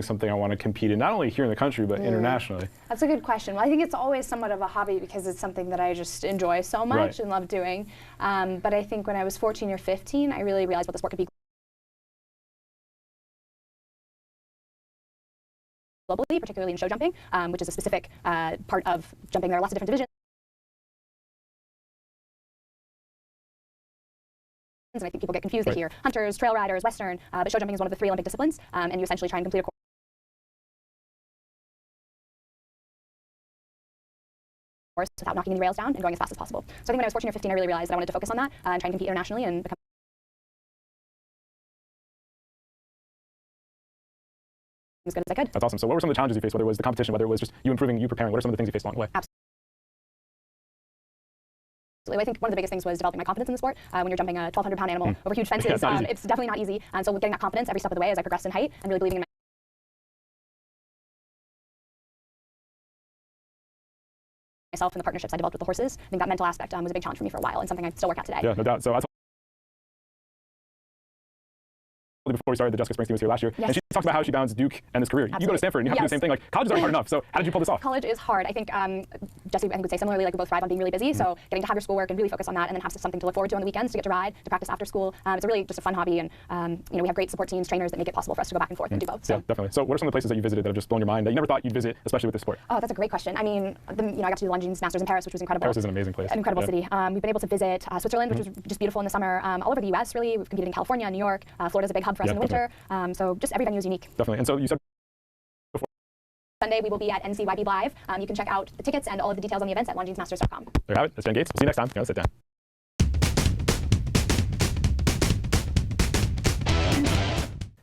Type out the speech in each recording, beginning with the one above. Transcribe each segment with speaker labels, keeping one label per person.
Speaker 1: being something I want to compete in, not only here in the country, but internationally?
Speaker 2: That's a good question. Well, I think it's always somewhat of a hobby because it's something that I just enjoy so much and love doing. But I think when I was 14 or 15, I really realized what the sport could be globally, particularly in show jumping, which is a specific part of jumping. There are lots of different divisions. And I think people get confused. They hear hunters, trail riders, Western, but show jumping is one of the 3 Olympic disciplines, and you essentially try and complete a course without knocking any rails down and going as fast as possible. So I think when I was 14 or 15, I really realized that I wanted to focus on that and try and compete internationally and become as good as I could.
Speaker 1: That's awesome. So what were some of the challenges you faced, whether it was the competition, whether it was just you improving, you preparing? What are some of the things you faced along the way?
Speaker 2: I think one of the biggest things was developing my confidence in the sport. When you're jumping a 1,200-pound animal over huge fences, it's definitely not easy. And so getting that confidence every step of the way as I progressed in height and really believing in myself and the partnerships I developed with the horses, I think that mental aspect was a big challenge for me for a while and something I still work at today.
Speaker 1: Yeah, no doubt. So before we started, Jessica Springsteen was here last year, and she talked about how she balanced Duke and this career. You go to Stanford and you have to do the same thing. Like, college is already hard enough, so how did you pull this off?
Speaker 2: College is hard. I think Jesse would say similarly, like we both thrive on being really busy, so getting to have your schoolwork and really focus on that and then have something to look forward to on the weekends to get to ride, to practice after school. It's a really just a fun hobby, and we have great support teams, trainers that make it possible for us to go back and forth and do both. So.
Speaker 1: Yeah, definitely. So what are some of the places that you visited that have just blown your mind that you never thought you'd visit, especially with this sport?
Speaker 2: Oh, that's a great question. I mean, I got to do the Longines Masters in Paris, which was incredible.
Speaker 1: Paris is an amazing place.
Speaker 2: An incredible city. We've been able to visit Switzerland, which was just beautiful in the summer. All over the U.S., really. We've competed in California, New York. Florida's a big hub for us in the winter. So just every venue is unique.
Speaker 1: Definitely. And so you said before
Speaker 2: Sunday we will be at NCYB Live. You can check out the tickets and all of the details on the events at longinesmasters.com.
Speaker 1: There you have it. That's Jen Gates. We'll see you next time. Now sit down.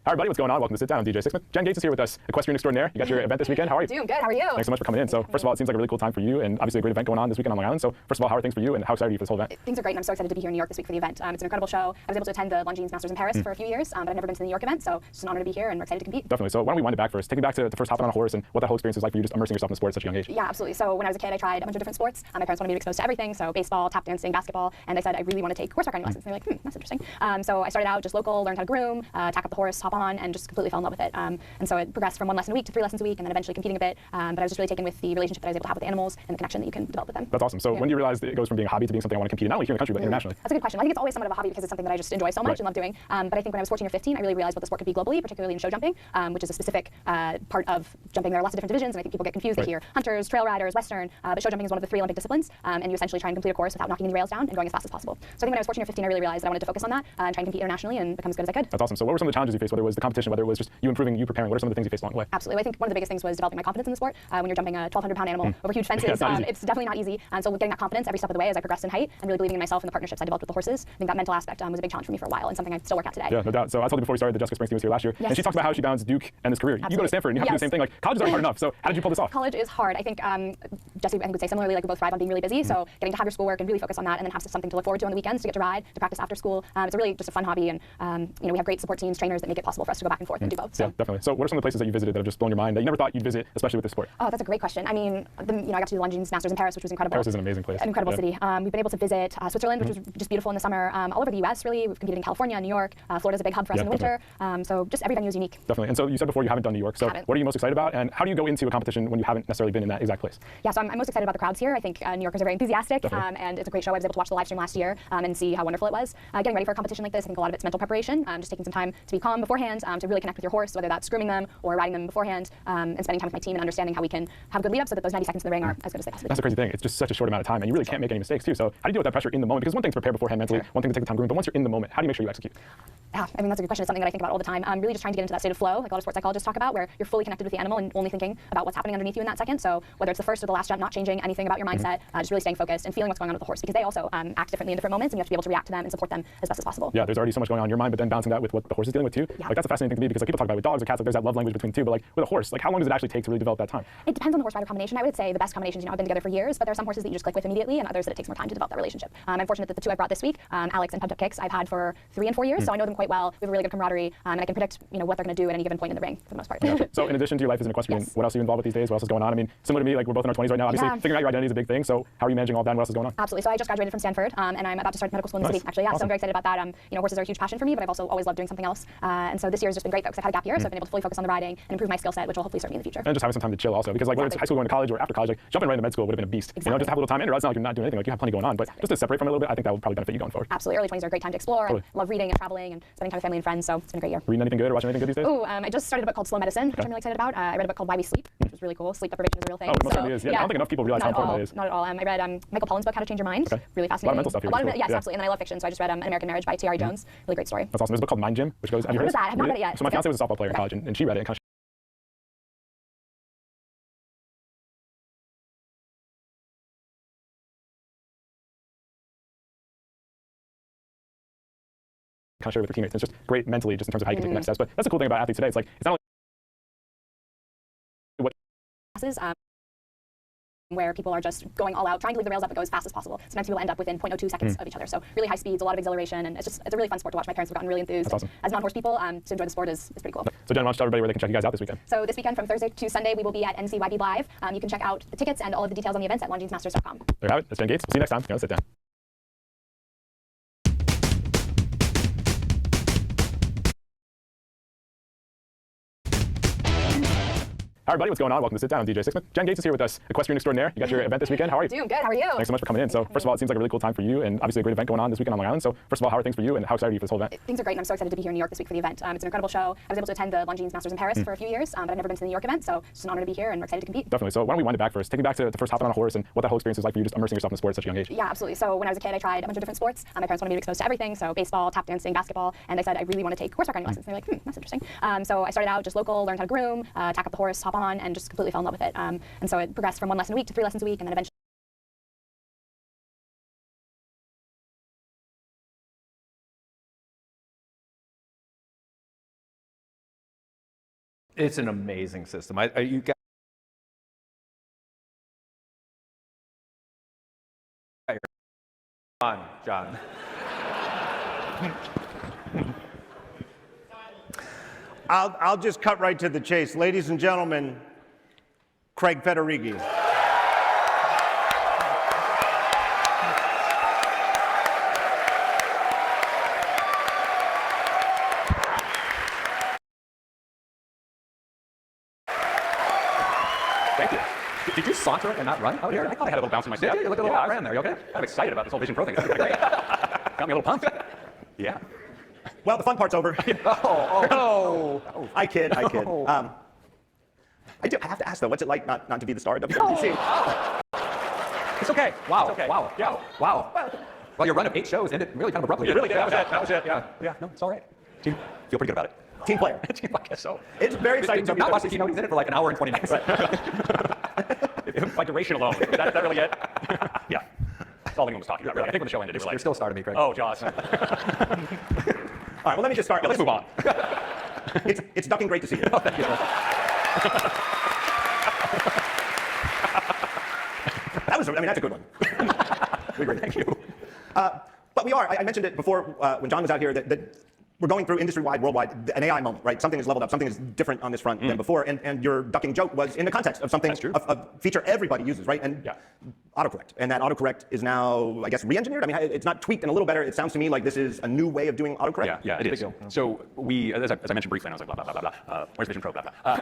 Speaker 1: Hi everybody, what's going on? Welcome to Sit Down. I'm DJ Sixsmith. Jen Gates is here with us, equestrian extraordinaire. You got your event this weekend. How are you?
Speaker 2: Doing good. How are you?
Speaker 1: Thanks so much for coming in. So first of all, it seems like a really cool time for you, and obviously a great event going on this weekend on Long Island. So first of all, how are things for you, and how excited are you for this whole event?
Speaker 2: Things are great, and I'm so excited to be here in New York this week for the event. It's an incredible show. I was able to attend the Longines Masters in Paris for a few years, but I've never been to the New York event, so it's just an honor to be here, and we're excited to compete.
Speaker 1: Definitely. So why don't we wind it back first? Take me back to the first hopping on a horse and what that whole experience was like for you, just immersing yourself in the sport at such a young age.
Speaker 2: Yeah, absolutely. So when I was a kid, I tried a bunch of different sports. My parents wanted me to be exposed to everything, so baseball, tap dancing, basketball, and I said I really want to take horse riding lessons. And they're like, that's interesting. So I started out just local, learned how to groom, tack up the horse, hop on, and just completely fell in love with it. And so it progressed from 1 lesson a week to 3 lessons a week, and then eventually competing a bit. But I was just really taken with the relationship that I was able to have with the animals and the connection that you can develop with them.
Speaker 1: That's awesome. So when do you realize that it goes from being a hobby to being something I want to compete in, not only here in the country, but internationally?
Speaker 2: That's a good question. I think it's always somewhat of a hobby because it's something that I just enjoy so much and love doing. But I think when I was 14 or 15, I really realized what the sport could be globally, particularly in show jumping, which is a specific part of jumping. There are lots of different divisions, and I think people get confused. They hear hunters, trail riders, Western, but show jumping is one of the 3 Olympic disciplines, and you essentially try and complete a course without knocking any rails down and going as fast as possible. So I think when I was 14 or 15, I really realized that I wanted to focus on that and try and compete internationally and become as good as I could.
Speaker 1: That's awesome. So what were some of the challenges you faced, whether it was the competition, whether it was just you improving, you preparing? What are some of the things you faced along the way?
Speaker 2: Absolutely. I think one of the biggest things was developing my confidence in the sport. When you're jumping a 1,200-pound animal over huge fences, it's definitely not easy. And so getting that confidence every step of the way as I progressed in height and really believing in myself and the partnerships I developed with the horses, I think that mental aspect was a big challenge for me for a while and something I still work at today.
Speaker 1: Yeah, no doubt. So I told you before we started that Jessica Springsteen was here last year, and she talked about how she balanced Duke and this career.
Speaker 2: Absolutely.
Speaker 1: You go to Stanford and you have to do the same thing. Like, college is already hard enough, so how did you pull this off?
Speaker 2: College is hard. I think Jesse would say similarly, like we both thrive on being really busy, so getting to have your schoolwork and really focus on that and then have something to look forward to on the weekends to get to ride, to practice after school. It's a really just a fun hobby, and we have great support teams, trainers that make it possible for us to go back and forth and do both. So.
Speaker 1: Yeah, definitely. So what are some of the places that you visited that have just blown your mind that you never thought you'd visit, especially with this sport?
Speaker 2: Oh, that's a great question. I mean, I got to do the Longines Masters in Paris, which was incredible.
Speaker 1: Paris is an amazing place.
Speaker 2: An incredible city. We've been able to visit Switzerland, which was just beautiful in the summer. All over the U.S., really. We've competed in California, New York. Florida's a big hub for us in the winter. So just every venue is unique.
Speaker 1: Definitely. And so you said before you haven't done New York. So what are you most excited about, and how do you go into a competition when you haven't necessarily been in that exact place?
Speaker 2: Yeah, so I'm most excited about the crowds here. I think New Yorkers are very enthusiastic, and it's a great show. I was able to watch the live stream last year and see how wonderful it was. Getting ready for a competition like this, I think a lot of it's mental preparation, just taking some time to be calm beforehand, to really connect with your horse, whether that's grooming them or riding them beforehand, and spending time with my team and understanding how we can have a good lead up so that those 90 seconds in the ring are as good as they possibly can.
Speaker 1: That's the crazy thing. It's just such a short amount of time, and you really can't make any mistakes too. So how do you deal with that pressure in the moment? Because one thing to prepare beforehand mentally, one thing to take the time grooming, but once you're in the moment, how do you make sure you execute?
Speaker 2: Yeah, I mean, that's a good question. It's something that I think about all the time. Really just trying to get into that state of flow, like a lot of sports psychologists talk about, where you're fully connected with the animal and only thinking about what's happening underneath you in that second. So whether it's the first or the last jump, not changing anything about your mindset, just really staying focused and feeling what's going on with the horse, because they also act differently in different moments, and you have to be able to react to them and support them as best as possible.
Speaker 1: Yeah, there's already so much going on in your mind, but then balancing that with what the horse is dealing with too. Yeah. Like that's a fascinating thing to me, because like people talk about with dogs or cats, like there's that love language between two, but like with a horse, like how long does it actually take to really develop that time?
Speaker 2: It depends on the horse-rider combination. I would say the best combinations, have been together for years, but there are some horses that you just click with immediately, and others that it takes more time to develop that relationship. I'm fortunate that the 2 I brought this week, Alex and Pumped Up Kicks, I've had for 3 and 4 years, so I know them quite well. We have a really good camaraderie, and I can predict, what they're going to do at any given point in the ring for the most part.
Speaker 1: Yeah. So in addition to your life as an equestrian, what else are you involved with these days? What else is going on? I mean, similar to me, like we're both in our 20s right now. Obviously, figuring out your identity is a big thing. So how are you managing all that? And what else is going on?
Speaker 2: Absolutely. So I just graduated from Stanford, and I'm about to start medical school in the city. Actually, yeah. Awesome. So I'm very excited about that. Horses are a huge passion for me, but I've also always loved doing something else. And And so this year has just been great, though, because I've had a gap year, so I've been able to fully focus on the riding and improve my skill set, which will hopefully serve me in the future.
Speaker 1: And just having some time to chill also, because like whether it's high school going to college or after college, like jumping right into med school would have been a beast.
Speaker 2: Exactly.
Speaker 1: You know, just have a little time in, or it's not like you're not doing anything, like you have plenty going on, but just to separate from it a little bit, I think that would probably benefit you going forward.
Speaker 2: Absolutely. Early 20s are a great time to explore.
Speaker 1: Totally.
Speaker 2: And love reading and traveling and spending time with family and friends, so it's been a great year.
Speaker 1: Reading anything good or watching anything good these days?
Speaker 2: Ooh, I just started a book called Slow Medicine, which I'm really excited about. I read a book called Why We Sleep, which was really cool. Sleep deprivation is a real thing.
Speaker 1: Oh, it most certainly is. Yeah, I don't think enough people realize how important that is.
Speaker 2: Not at all. I read Michael Pollan's book, How to Change Your Mind.
Speaker 1: Okay.
Speaker 2: Really fascinating.
Speaker 1: A lot of mental stuff here. Cool.
Speaker 2: Yes,
Speaker 1: Yeah.
Speaker 2: absolutely. And then I love fiction, so I just read An American Marriage by T.R. Jones. Really great story.
Speaker 1: That's awesome. There's a book called Mind Gym, which goes, have you heard
Speaker 2: What is that? I have not read it yet.
Speaker 1: So my fiance was a softball player in college, and she read it and kind of share with your teammates. It's just great mentally, just in terms of how you can take the next steps. But that's the cool thing about athletes today. It's like, it's not only what
Speaker 2: Classes, where people are just going all out, trying to leave the rails up and go as fast as possible. Sometimes people end up within 0.02 seconds of each other. So really high speeds, a lot of exhilaration, and it's a really fun sport to watch. My parents have gotten really enthused.
Speaker 1: That's awesome.
Speaker 2: As non-horse people, to enjoy the sport is pretty cool.
Speaker 1: So Jen, why don't you tell everybody where they can check you guys out this weekend?
Speaker 2: So this weekend from Thursday to Sunday, we will be at NCYB Live. You can check out the tickets and all of the details on the events at longinesmasters.com.
Speaker 1: There you have it. That's Jen Gates. We'll see you next time. Go sit down. Hi everybody, what's going on? Welcome to Sit Down. I'm DJ Sixsmith. Jen Gates is here with us, equestrian extraordinaire. You got your event this weekend. How are you?
Speaker 2: Doing good. How are you?
Speaker 1: Thanks so much for coming in. So first of all, it seems like a really cool time for you, and obviously a great event going on this weekend on Long Island. So first of all, how are things for you, and how excited are you for this whole event?
Speaker 2: Things are great, and I'm so excited to be here in New York this week for the event. It's an incredible show. I was able to attend the Longines Masters in Paris for a few years, but I've never been to the New York event, so it's just an honor to be here, and we're excited to compete.
Speaker 1: Definitely. So why don't we wind it back first? Take me back to the first hopping on a horse and what that whole experience was like for you, just immersing yourself in the sport at such a young age.
Speaker 2: Yeah, absolutely. So when I was a kid, I tried a bunch of different sports. My parents wanted me to be exposed to everything, so baseball, tap dancing, basketball, and they said I really want to take horseback riding lessons. And they're like, that's interesting. So I started out just local, learned how to groom, tack up the horse, hop on, and just completely fell in love with it. And so it progressed from 1 lesson a week to 3 lessons a week, and then eventually
Speaker 3: it's an amazing system. You got on, John.
Speaker 4: I'll just cut right to the chase. Ladies and gentlemen, Craig Federighi.
Speaker 5: Thank you. Did you saunter and not run out here? I thought I had a little bounce in my step.
Speaker 3: Yeah, you look a little
Speaker 5: I
Speaker 3: off-brand there. You okay?
Speaker 5: I'm excited about this whole Vision Pro thing. It's great. Got me a little pumped. Yeah.
Speaker 4: Well, the fun part's over.
Speaker 3: Oh.
Speaker 4: I kid. I have to ask though, what's it like not to be the star of WWDC?
Speaker 5: It's okay. Wow.
Speaker 3: It's okay.
Speaker 5: Wow. Yeah. Wow. Well, your run of 8 shows ended really kind of abruptly. It really did.
Speaker 3: That was it. Yeah.
Speaker 5: Yeah. No, it's all right. Feel pretty good about it.
Speaker 4: Team player.
Speaker 5: I guess so.
Speaker 4: It's very exciting.
Speaker 5: Did you not watch the keynote? He's in it for like an hour and 20 minutes. By duration alone. Is that really it? Yeah. That's all anyone was talking about, really. I think when the show ended, it was like...
Speaker 3: You're still starting me, Craig.
Speaker 5: Oh, Jaws.
Speaker 4: All right, well, let me just start.
Speaker 5: Let's move on.
Speaker 4: It's ducking great to see you.
Speaker 5: Oh, thank you.
Speaker 4: That's a good one.
Speaker 5: We agree. Thank you.
Speaker 4: But we are, I mentioned it before when John was out here, that we're going through industry-wide, worldwide, an AI moment, right? Something is leveled up, something is different on this front than before, and your ducking joke was in the context of something, a feature everybody uses, right? And autocorrect. And that autocorrect is now, I guess, re-engineered? I mean, it's not tweaked and a little better. It sounds to me like this is a new way of doing autocorrect.
Speaker 5: Yeah, it is. So we, as I mentioned briefly, and I was like, blah, blah, blah, blah, blah. Where's Vision Pro, blah, blah.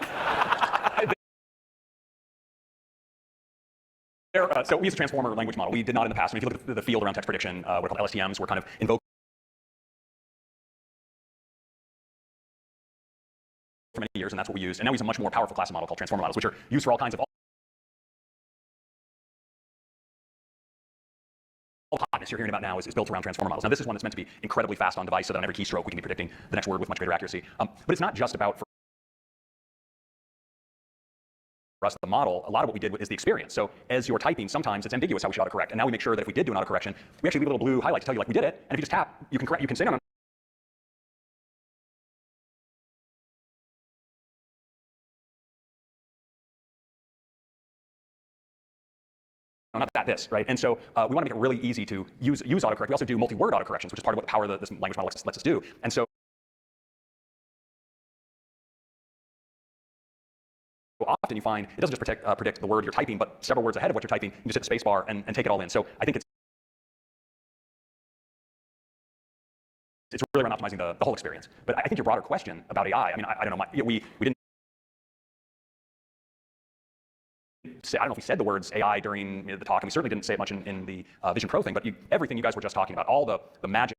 Speaker 5: So we use a transformer language model. We did not in the past. I mean, if you look at the field around text prediction, what are called LSTMs, we're kind of invoking for many years, and that's what we use. And now we use a much more powerful class of model called transformer models, which are used for all kinds of all hotness you're hearing about now is built around transformer models. Now, this is one that's meant to be incredibly fast on device, so that on every keystroke we can be predicting the next word with much greater accuracy. But it's not just about for us, the model. A lot of what we did is the experience. So as you're typing, sometimes it's ambiguous how we should autocorrect. And now we make sure that if we did do an autocorrection, we actually leave a little blue highlight to tell you like we did it. And if you just tap, you can correct. You can say no, no, not that, this, right? And so we want to make it really easy to use autocorrect. We also do multi-word autocorrections, which is part of what the power of this language model lets us do. And so often you find it doesn't just predict the word you're typing, but several words ahead of what you're typing. You just hit the space bar and take it all in. So I think it's it's really around optimizing the whole experience. But I think your broader question about AI, I mean, I don't know, we didn't say, I don't know if we said the words AI during the talk, and we certainly didn't say it much in the Vision Pro thing, but everything you guys were just talking about, all the magic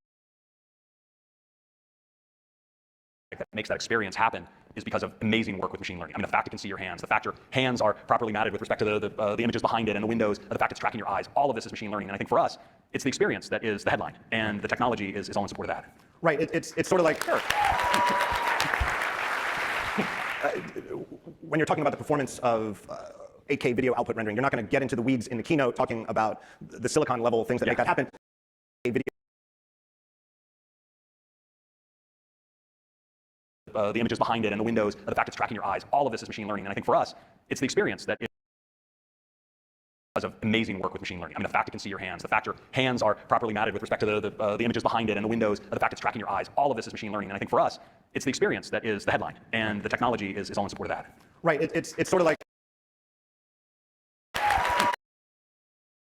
Speaker 5: that makes that experience happen is because of amazing work with machine learning. I mean, the fact it can see your hands, the fact your hands are properly matted with respect to the images behind it and the windows, the fact it's tracking your eyes, all of this is machine learning. And I think for us, it's the experience that is the headline, and the technology is all in support of that.
Speaker 4: Right. It's sort of like, sure. When you're talking about the performance of 8K video output rendering, you're not going to get into the weeds in the keynote talking about the silicon level things that make that happen.
Speaker 5: The images behind it and the windows, the fact it's tracking your eyes, all of this is machine learning. And I think for us, it's the experience that is because of amazing work with machine learning. I mean, the fact it can see your hands, the fact your hands are properly matted with respect to the images behind it and the windows, the fact it's tracking your eyes, all of this is machine learning. And I think for us, it's the experience that is the headline, and the technology is all in support of that.
Speaker 4: Right. It's sort of like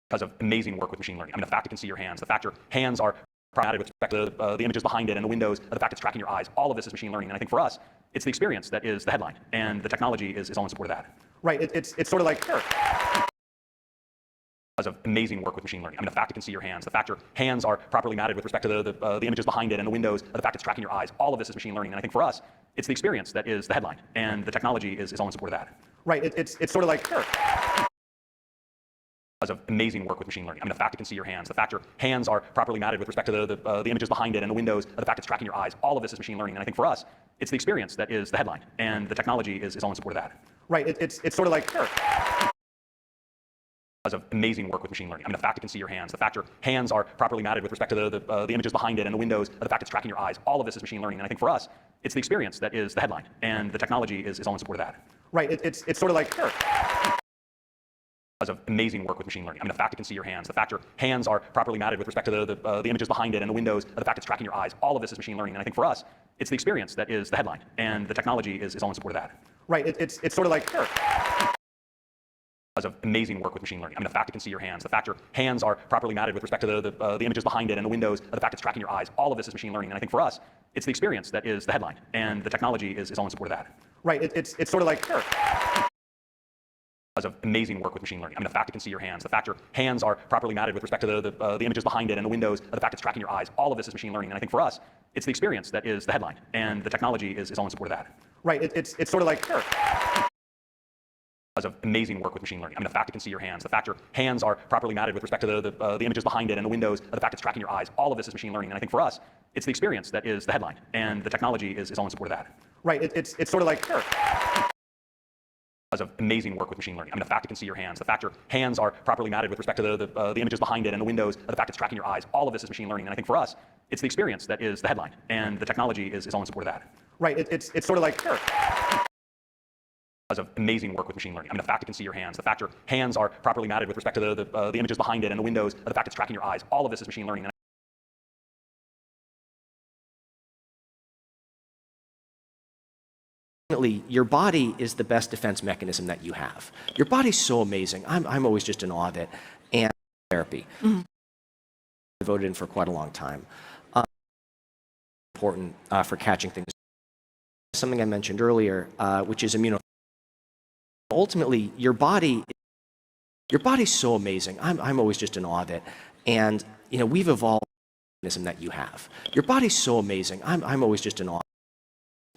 Speaker 5: because of amazing work with machine learning. I mean, the fact it can see your hands, the fact your hands are matted with respect to the images behind it and the windows, the fact it's tracking your eyes, all of this is machine learning. And I think for us, it's the experience that is the headline, and the technology is all in support of that.
Speaker 4: Right. It's sort of like, sure.
Speaker 5: Because of amazing work with machine learning. I mean, the fact it can see your hands, the fact your hands are properly matted with respect to the images behind it and the windows, the fact it's tracking your eyes, all of this is machine learning. And I think for us, it's the experience that is the headline, and the technology is all in support of that.
Speaker 4: Right. It's sort of like, sure.
Speaker 5: Because of amazing work with machine learning. I mean, the fact it can see your hands, the fact your hands are properly matted with respect to the images behind it and the windows, the fact it's tracking your eyes, all of this is machine learning. And I think for us, it's the experience that is the headline, and the technology is all in support of that.
Speaker 4: Right. It's sort of like, sure.
Speaker 5: Because of amazing work with machine learning. I mean, the fact it can see your hands, the fact your hands are properly matted with respect to the images behind it and the windows, the fact it's tracking your eyes, all of this is machine learning. And I think for us, it's the experience that is the headline, and the technology is all in support of that.
Speaker 4: Right. It's sort of like, sure.
Speaker 5: Because of amazing work with machine learning. I mean, the fact it can see your hands, the fact your hands are properly matted with respect to the images behind it and the windows, the fact it's tracking your eyes, all of this is machine learning. And I think for us, it's the experience that is the headline, and the technology is all in support of that.
Speaker 4: Right. It's sort of like, sure.
Speaker 5: Because of amazing work with machine learning. I mean, the fact it can see your hands, the fact your hands are properly matted with respect to the images behind it and the windows, the fact it's tracking your eyes, all of this is machine learning. And I think for us, it's the experience that is the headline, and the technology is all in support of that.
Speaker 4: Right. It's sort of like, sure.
Speaker 5: Because of amazing work with machine learning. I mean, the fact it can see your hands, the fact your hands are properly matted with respect to the images behind it and the windows, the fact it's tracking your eyes, all of this is machine learning. And I think for us, it's the experience that is the headline, and the technology is all in support of that.
Speaker 4: Right. It's sort of like, sure.
Speaker 5: Because of amazing work with machine learning. I mean, the fact it can see your hands, the fact your hands are properly matted with respect to the images behind it and the windows, the fact it's tracking your eyes, all of this is machine learning. And I think for us, it's the experience that is the headline, and the technology is all in support of that.
Speaker 4: Right. It's sort of like, sure.
Speaker 5: Because of amazing work with machine learning. I mean, the fact it can see your hands, the fact your hands are properly matted with respect to the images behind it and the windows, the fact it's tracking your eyes, all of this is machine learning. And I think for us, it's the experience that is the headline, and the technology is all in support of that.
Speaker 4: Right. It's sort of like, sure.
Speaker 5: Because of amazing work with machine learning. I mean, the fact it can see your hands, the fact your hands are properly matted with respect to the images behind it and the windows, the fact it's tracking your eyes, all of this is machine learning.
Speaker 6: Ultimately, your body is the best defense mechanism that you have. Your body's so amazing. I'm always just in awe of it. And therapy. I voted in for quite a long time. Important for catching things. Something I mentioned earlier, which is immunotherapy. Ultimately, your body's so amazing. I'm always just in awe of it. And we've evolved the mechanism that you have. Your body's so amazing. I'm always just in awe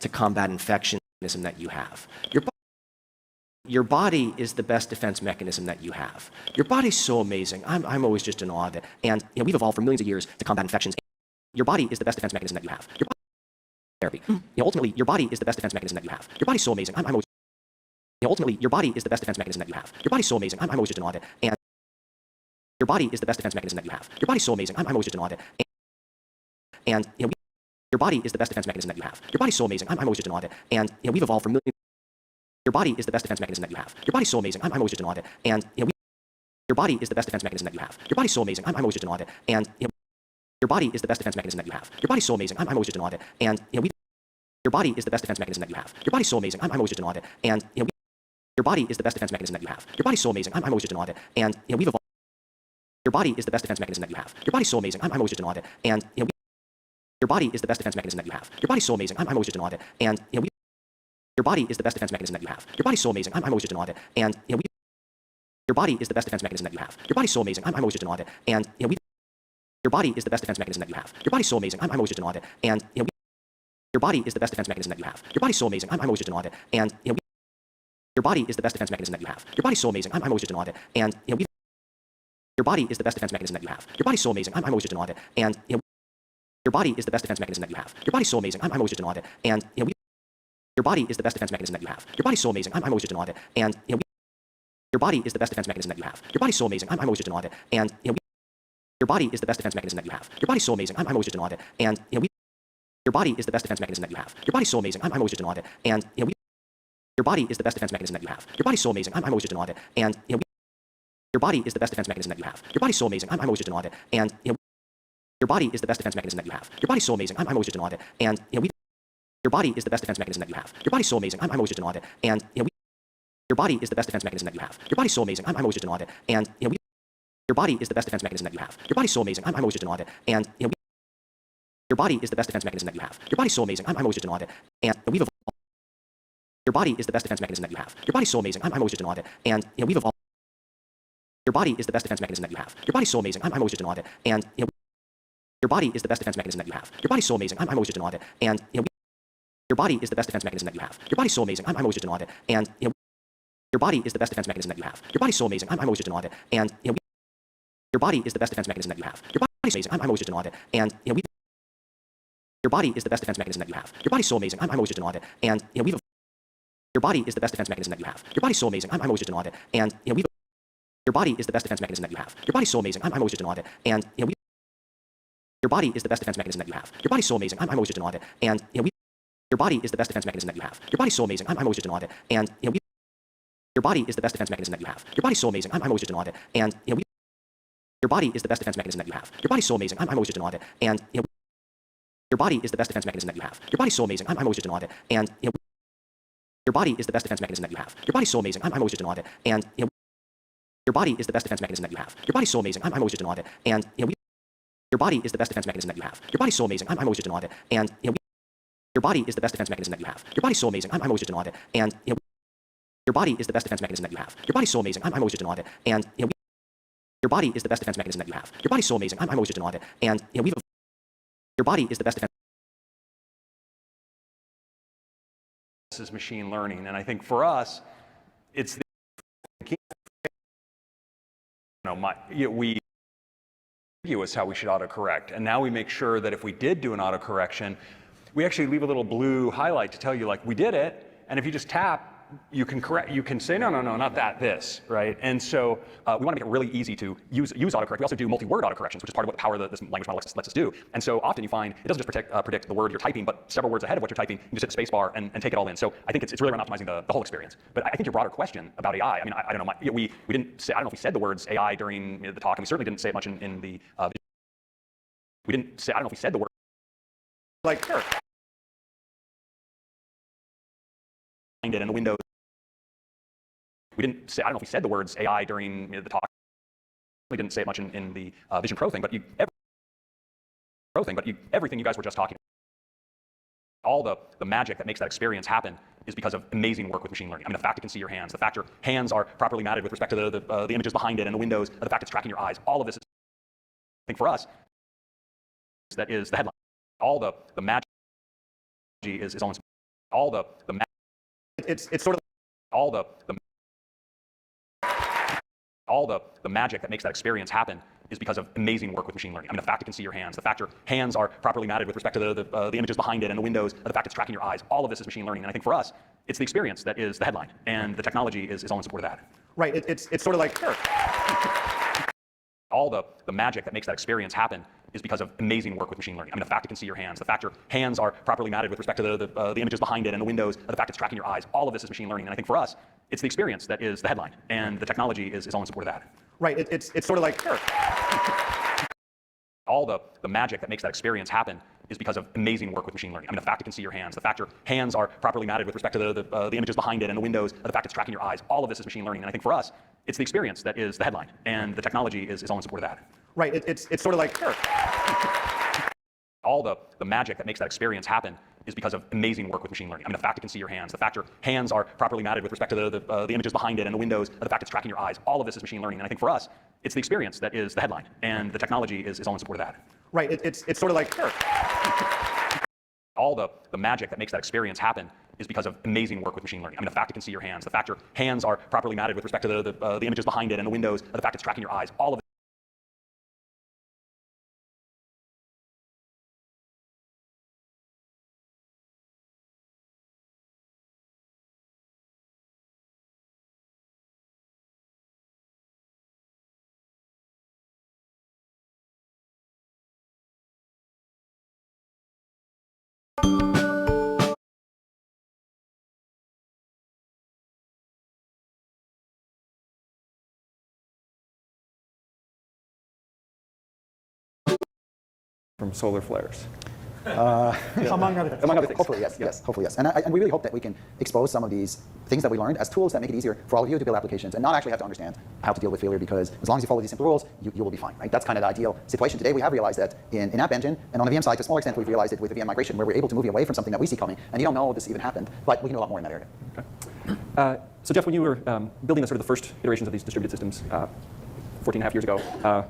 Speaker 6: to combat infection mechanism that you have. Your body is the best defense mechanism that you have. Your body's so amazing. I'm always just in awe of it. And we've evolved for millions of years to combat infections. Your body is the best defense mechanism that you have. Your body therapy. Ultimately, your body is the best defense mechanism that you have. Your body's so amazing. I'm always ultimately, your body is the best defense mechanism that you have. Your body's so amazing. I'm always just in awe of it. And your body is the best defense mechanism that you have. Your body's so amazing. I'm always just in awe of it. And your body is the best defense mechanism that you have. Your body's so amazing. I'm always just in awe of it. And we've evolved for millions. Your body is the best defense mechanism that you have. Your body's so amazing. I'm always just in awe of it. And your body is the best defense mechanism that you have. Your body's so amazing. I'm always just in awe of it. And your body is the best defense mechanism that you have. Your body's so amazing. I'm always just in awe of it. And your body is the best defense mechanism that you have. Your body's so amazing. I'm always just in awe of it. And your body is the best defense mechanism that you have. Your body's so amazing. I'm always just in awe of it. And we've evolved. Your body is the best defense mechanism that you have. Your body's so amazing. I'm always just in awe of it. And your body is the best defense mechanism that you have. Your body's so amazing. I'm always just in awe of it. And your body is the best defense mechanism that you have. Your body's so amazing. I'm always just in awe of it. And your body is the best defense mechanism that you have. Your body's so amazing. I'm always just in awe of it. And your body is the best defense mechanism that you have. Your body's so amazing. I'm always just in awe of it. And your body is the best defense mechanism that you have. Your body's so amazing. I'm always just in awe of it. And your body is the best defense mechanism that you have. Your body's so amazing. I'm always just in awe of it. And your body is the best defense mechanism that you have. Your body's so amazing. I'm always just in awe of it. And your body is the best defense mechanism that you have. Your body's so amazing. I'm always just in awe of it. And your body is the best defense mechanism that you have. Your body's so amazing. I'm always just in awe of it. And your body is the best defense mechanism that you have. Your body's so amazing. I'm always just in awe of it. And your body is the best defense mechanism that you have. Your body's so amazing. I'm always just in awe of it. And your body is the best defense mechanism that you have. Your body's so amazing. I'm always just in awe of it. And your body is the best defense mechanism that you have. Your body's so amazing. I'm always just in awe of it. And your body is the best defense mechanism that you have. Your body's so amazing. I'm always just in awe of it. And your body is the best defense mechanism that you have. Your body's so amazing. I'm always just in awe of it. And your body is the best defense mechanism that you have. Your body's so amazing. I'm always just in awe of it. And your body is the best defense mechanism that you have. Your body's so amazing. I'm always just in awe of it. And your body is the best defense mechanism that you have. Your body's so amazing. I'm always just in awe of it. And your body is the best defense mechanism that you have. Your body's so amazing. I'm always just in awe of it. And we've evolved. Your body is the best defense mechanism that you have. Your body's so amazing. I'm always just in awe of it. And we've evolved. Your body is the best defense mechanism that you have. Your body's so amazing. I'm always just in awe of it. And your body is the best defense mechanism that you have. Your body's so amazing. I'm always just in awe of it. And your body is the best defense mechanism that you have. Your body's so amazing. I'm always just in awe of it. And your body is the best defense mechanism that you have. Your body's so amazing. I'm always just in awe of it. And your body is the best defense mechanism that you have. Your body's amazing. I'm always just in awe of it. And your body is the best defense mechanism that you have. Your body's so amazing. I'm always just in awe of it. And your body is the best defense mechanism that you have. Your body's so amazing. I'm always just in awe of it. And your body is the best defense mechanism that you have. Your body's so amazing. I'm always just in awe of it. And your body is the best defense mechanism that you have. Your body's so amazing. I'm always just in awe of it. And your body is the best defense mechanism that you have. Your body's so amazing. I'm always just in awe of it. And your body is the best defense mechanism that you have. Your body's so amazing. I'm always just in awe of it. And your body is the best defense mechanism that you have. Your body's so amazing. I'm always just in awe of it. And your body is the best defense mechanism that you have. Your body's so amazing. I'm always just in awe of it. And your body is the best defense mechanism that you have. Your body's so amazing. I'm always just in awe of it. And your body is the best defense mechanism that you have. Your body's so amazing. I'm always just in awe of it. And your body is the best defense mechanism that you have. Your body's so amazing. I'm always just in awe of it. And your body is the best defense mechanism that you have. Your body's so amazing. I'm always just in awe of it. And your body is the best defense mechanism that you have. Your body's so amazing. I'm always just in awe of it. And your body is the best defense mechanism that you have. Your body's so amazing. I'm always just in awe of it. And your body is the best defense.
Speaker 5: This is machine learning, and I think for us, it's the we ambiguous how we should autocorrect, and now we make sure that if we did do an autocorrection, we actually leave a little blue highlight to tell you like we did it, and if you just tap, you can correct. You can say no, not that, this, right? And so we want to make it really easy to use autocorrect. We also do multi-word autocorrections, which is part of what the power of this language model lets us do. And so often you find it doesn't just predict the word you're typing, but several words ahead of what you're typing. You just hit the space bar and take it all in. So I think it's really around optimizing the whole experience. But I think your broader question about AI. I mean, I don't know. We didn't say. I don't know if we said the words AI during the talk, and we certainly didn't say it much in the. We didn't say. I don't know if we said the word. Like sure. Find it in the Windows. We didn't say, I don't know if we said the words AI during the talk. We didn't say it much in the Vision Pro thing, but everything you guys were just talking about, all the magic that makes that experience happen is because of amazing work with machine learning. I mean, the fact it can see your hands, the fact your hands are properly matted with respect to the images behind it and the windows, the fact it's tracking your eyes, all of this is, I think for us, that is the headline. All the magic is almost, all the magic.
Speaker 4: It's sort of
Speaker 5: all the magic that makes that experience happen is because of amazing work with machine learning. I mean, the fact it can see your hands, the fact your hands are properly matted with respect to the images behind it and the windows, the fact it's tracking your eyes, all of this is machine learning. And I think for us, it's the experience that is the headline, and the technology is all in support of that.
Speaker 4: Right. It's sort of like sure.
Speaker 5: All the magic that makes that experience happen is because of amazing work with machine learning. I mean, the fact it can see your hands, the fact your hands are properly matted with respect to the images behind it and the windows, the fact it's tracking your eyes, all of this is machine learning. And I think for us, it's the experience that is the headline, and the technology is all in support of that.
Speaker 4: Right. It's sort of like sure.
Speaker 5: All the magic that makes that experience happen is because of amazing work with machine learning. I mean, the fact it can see your hands, the fact your hands are properly matted with respect to the images behind it and the windows, the fact it's tracking your eyes, all of this is machine learning. And I think for us, it's the experience that is the headline, and the technology is all in support of that.
Speaker 4: Right. It's sort of like sure.
Speaker 5: all the magic that makes that experience happen is because of amazing work with machine learning. I mean, the fact it can see your hands, the fact your hands are properly matted with respect to the images behind it and the windows, the fact it's tracking your eyes, all of this is machine learning. And I think for us, it's the experience that is the headline, and the technology is all in support of that.
Speaker 4: Right. It's sort of like, sure.
Speaker 5: All the magic that makes that experience happen is because of amazing work with machine learning. I mean, the fact it can see your hands, the fact your hands are properly matted with respect to the images behind it and the windows, the fact it's tracking your eyes, all of it.
Speaker 7: From solar flares.
Speaker 8: Among other things.
Speaker 7: Among other things.
Speaker 8: Hopefully, yes. Hopefully, yes. And we really hope that we can expose some of these things that we learned as tools that make it easier for all of you to build applications and not actually have to understand how to deal with failure, because as long as you follow these simple rules, you will be fine, right? That's kind of the ideal situation. Today, we have realized that in App Engine and on the VM side, to a small extent, we've realized it with the VM migration, where we're able to move you away from something that we see coming, and you don't know this even happened, but we can do a lot more in that area.
Speaker 7: Okay. So Jeff, when you were building the first iterations of these distributed systems 14 and a half years ago,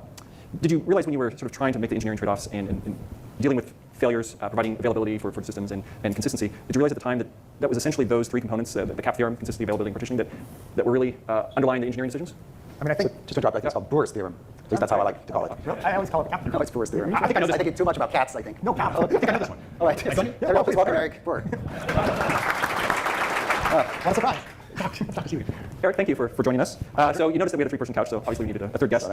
Speaker 7: did you realize when you were sort of trying to make the engineering trade-offs and dealing with failures, providing availability for systems and consistency, did you realize at the time that was essentially those three components, the CAP theorem, consistency, availability, and partitioning, that were really underlying the engineering decisions?
Speaker 8: I mean, I think, just to drop back, it's called Bohr's theorem. At least that's how I like to call it. I always call it the CAP theorem. No, it's Bohr's theorem.
Speaker 1: I think I know this.
Speaker 8: I think too much about cats, I think.
Speaker 1: No, CAP. I think I know this one.
Speaker 8: All right. Everyone, please welcome Eric Bohr. What a surprise.
Speaker 7: Eric, thank you for joining us. So you noticed that we had a three-person couch, so obviously we needed a third guest.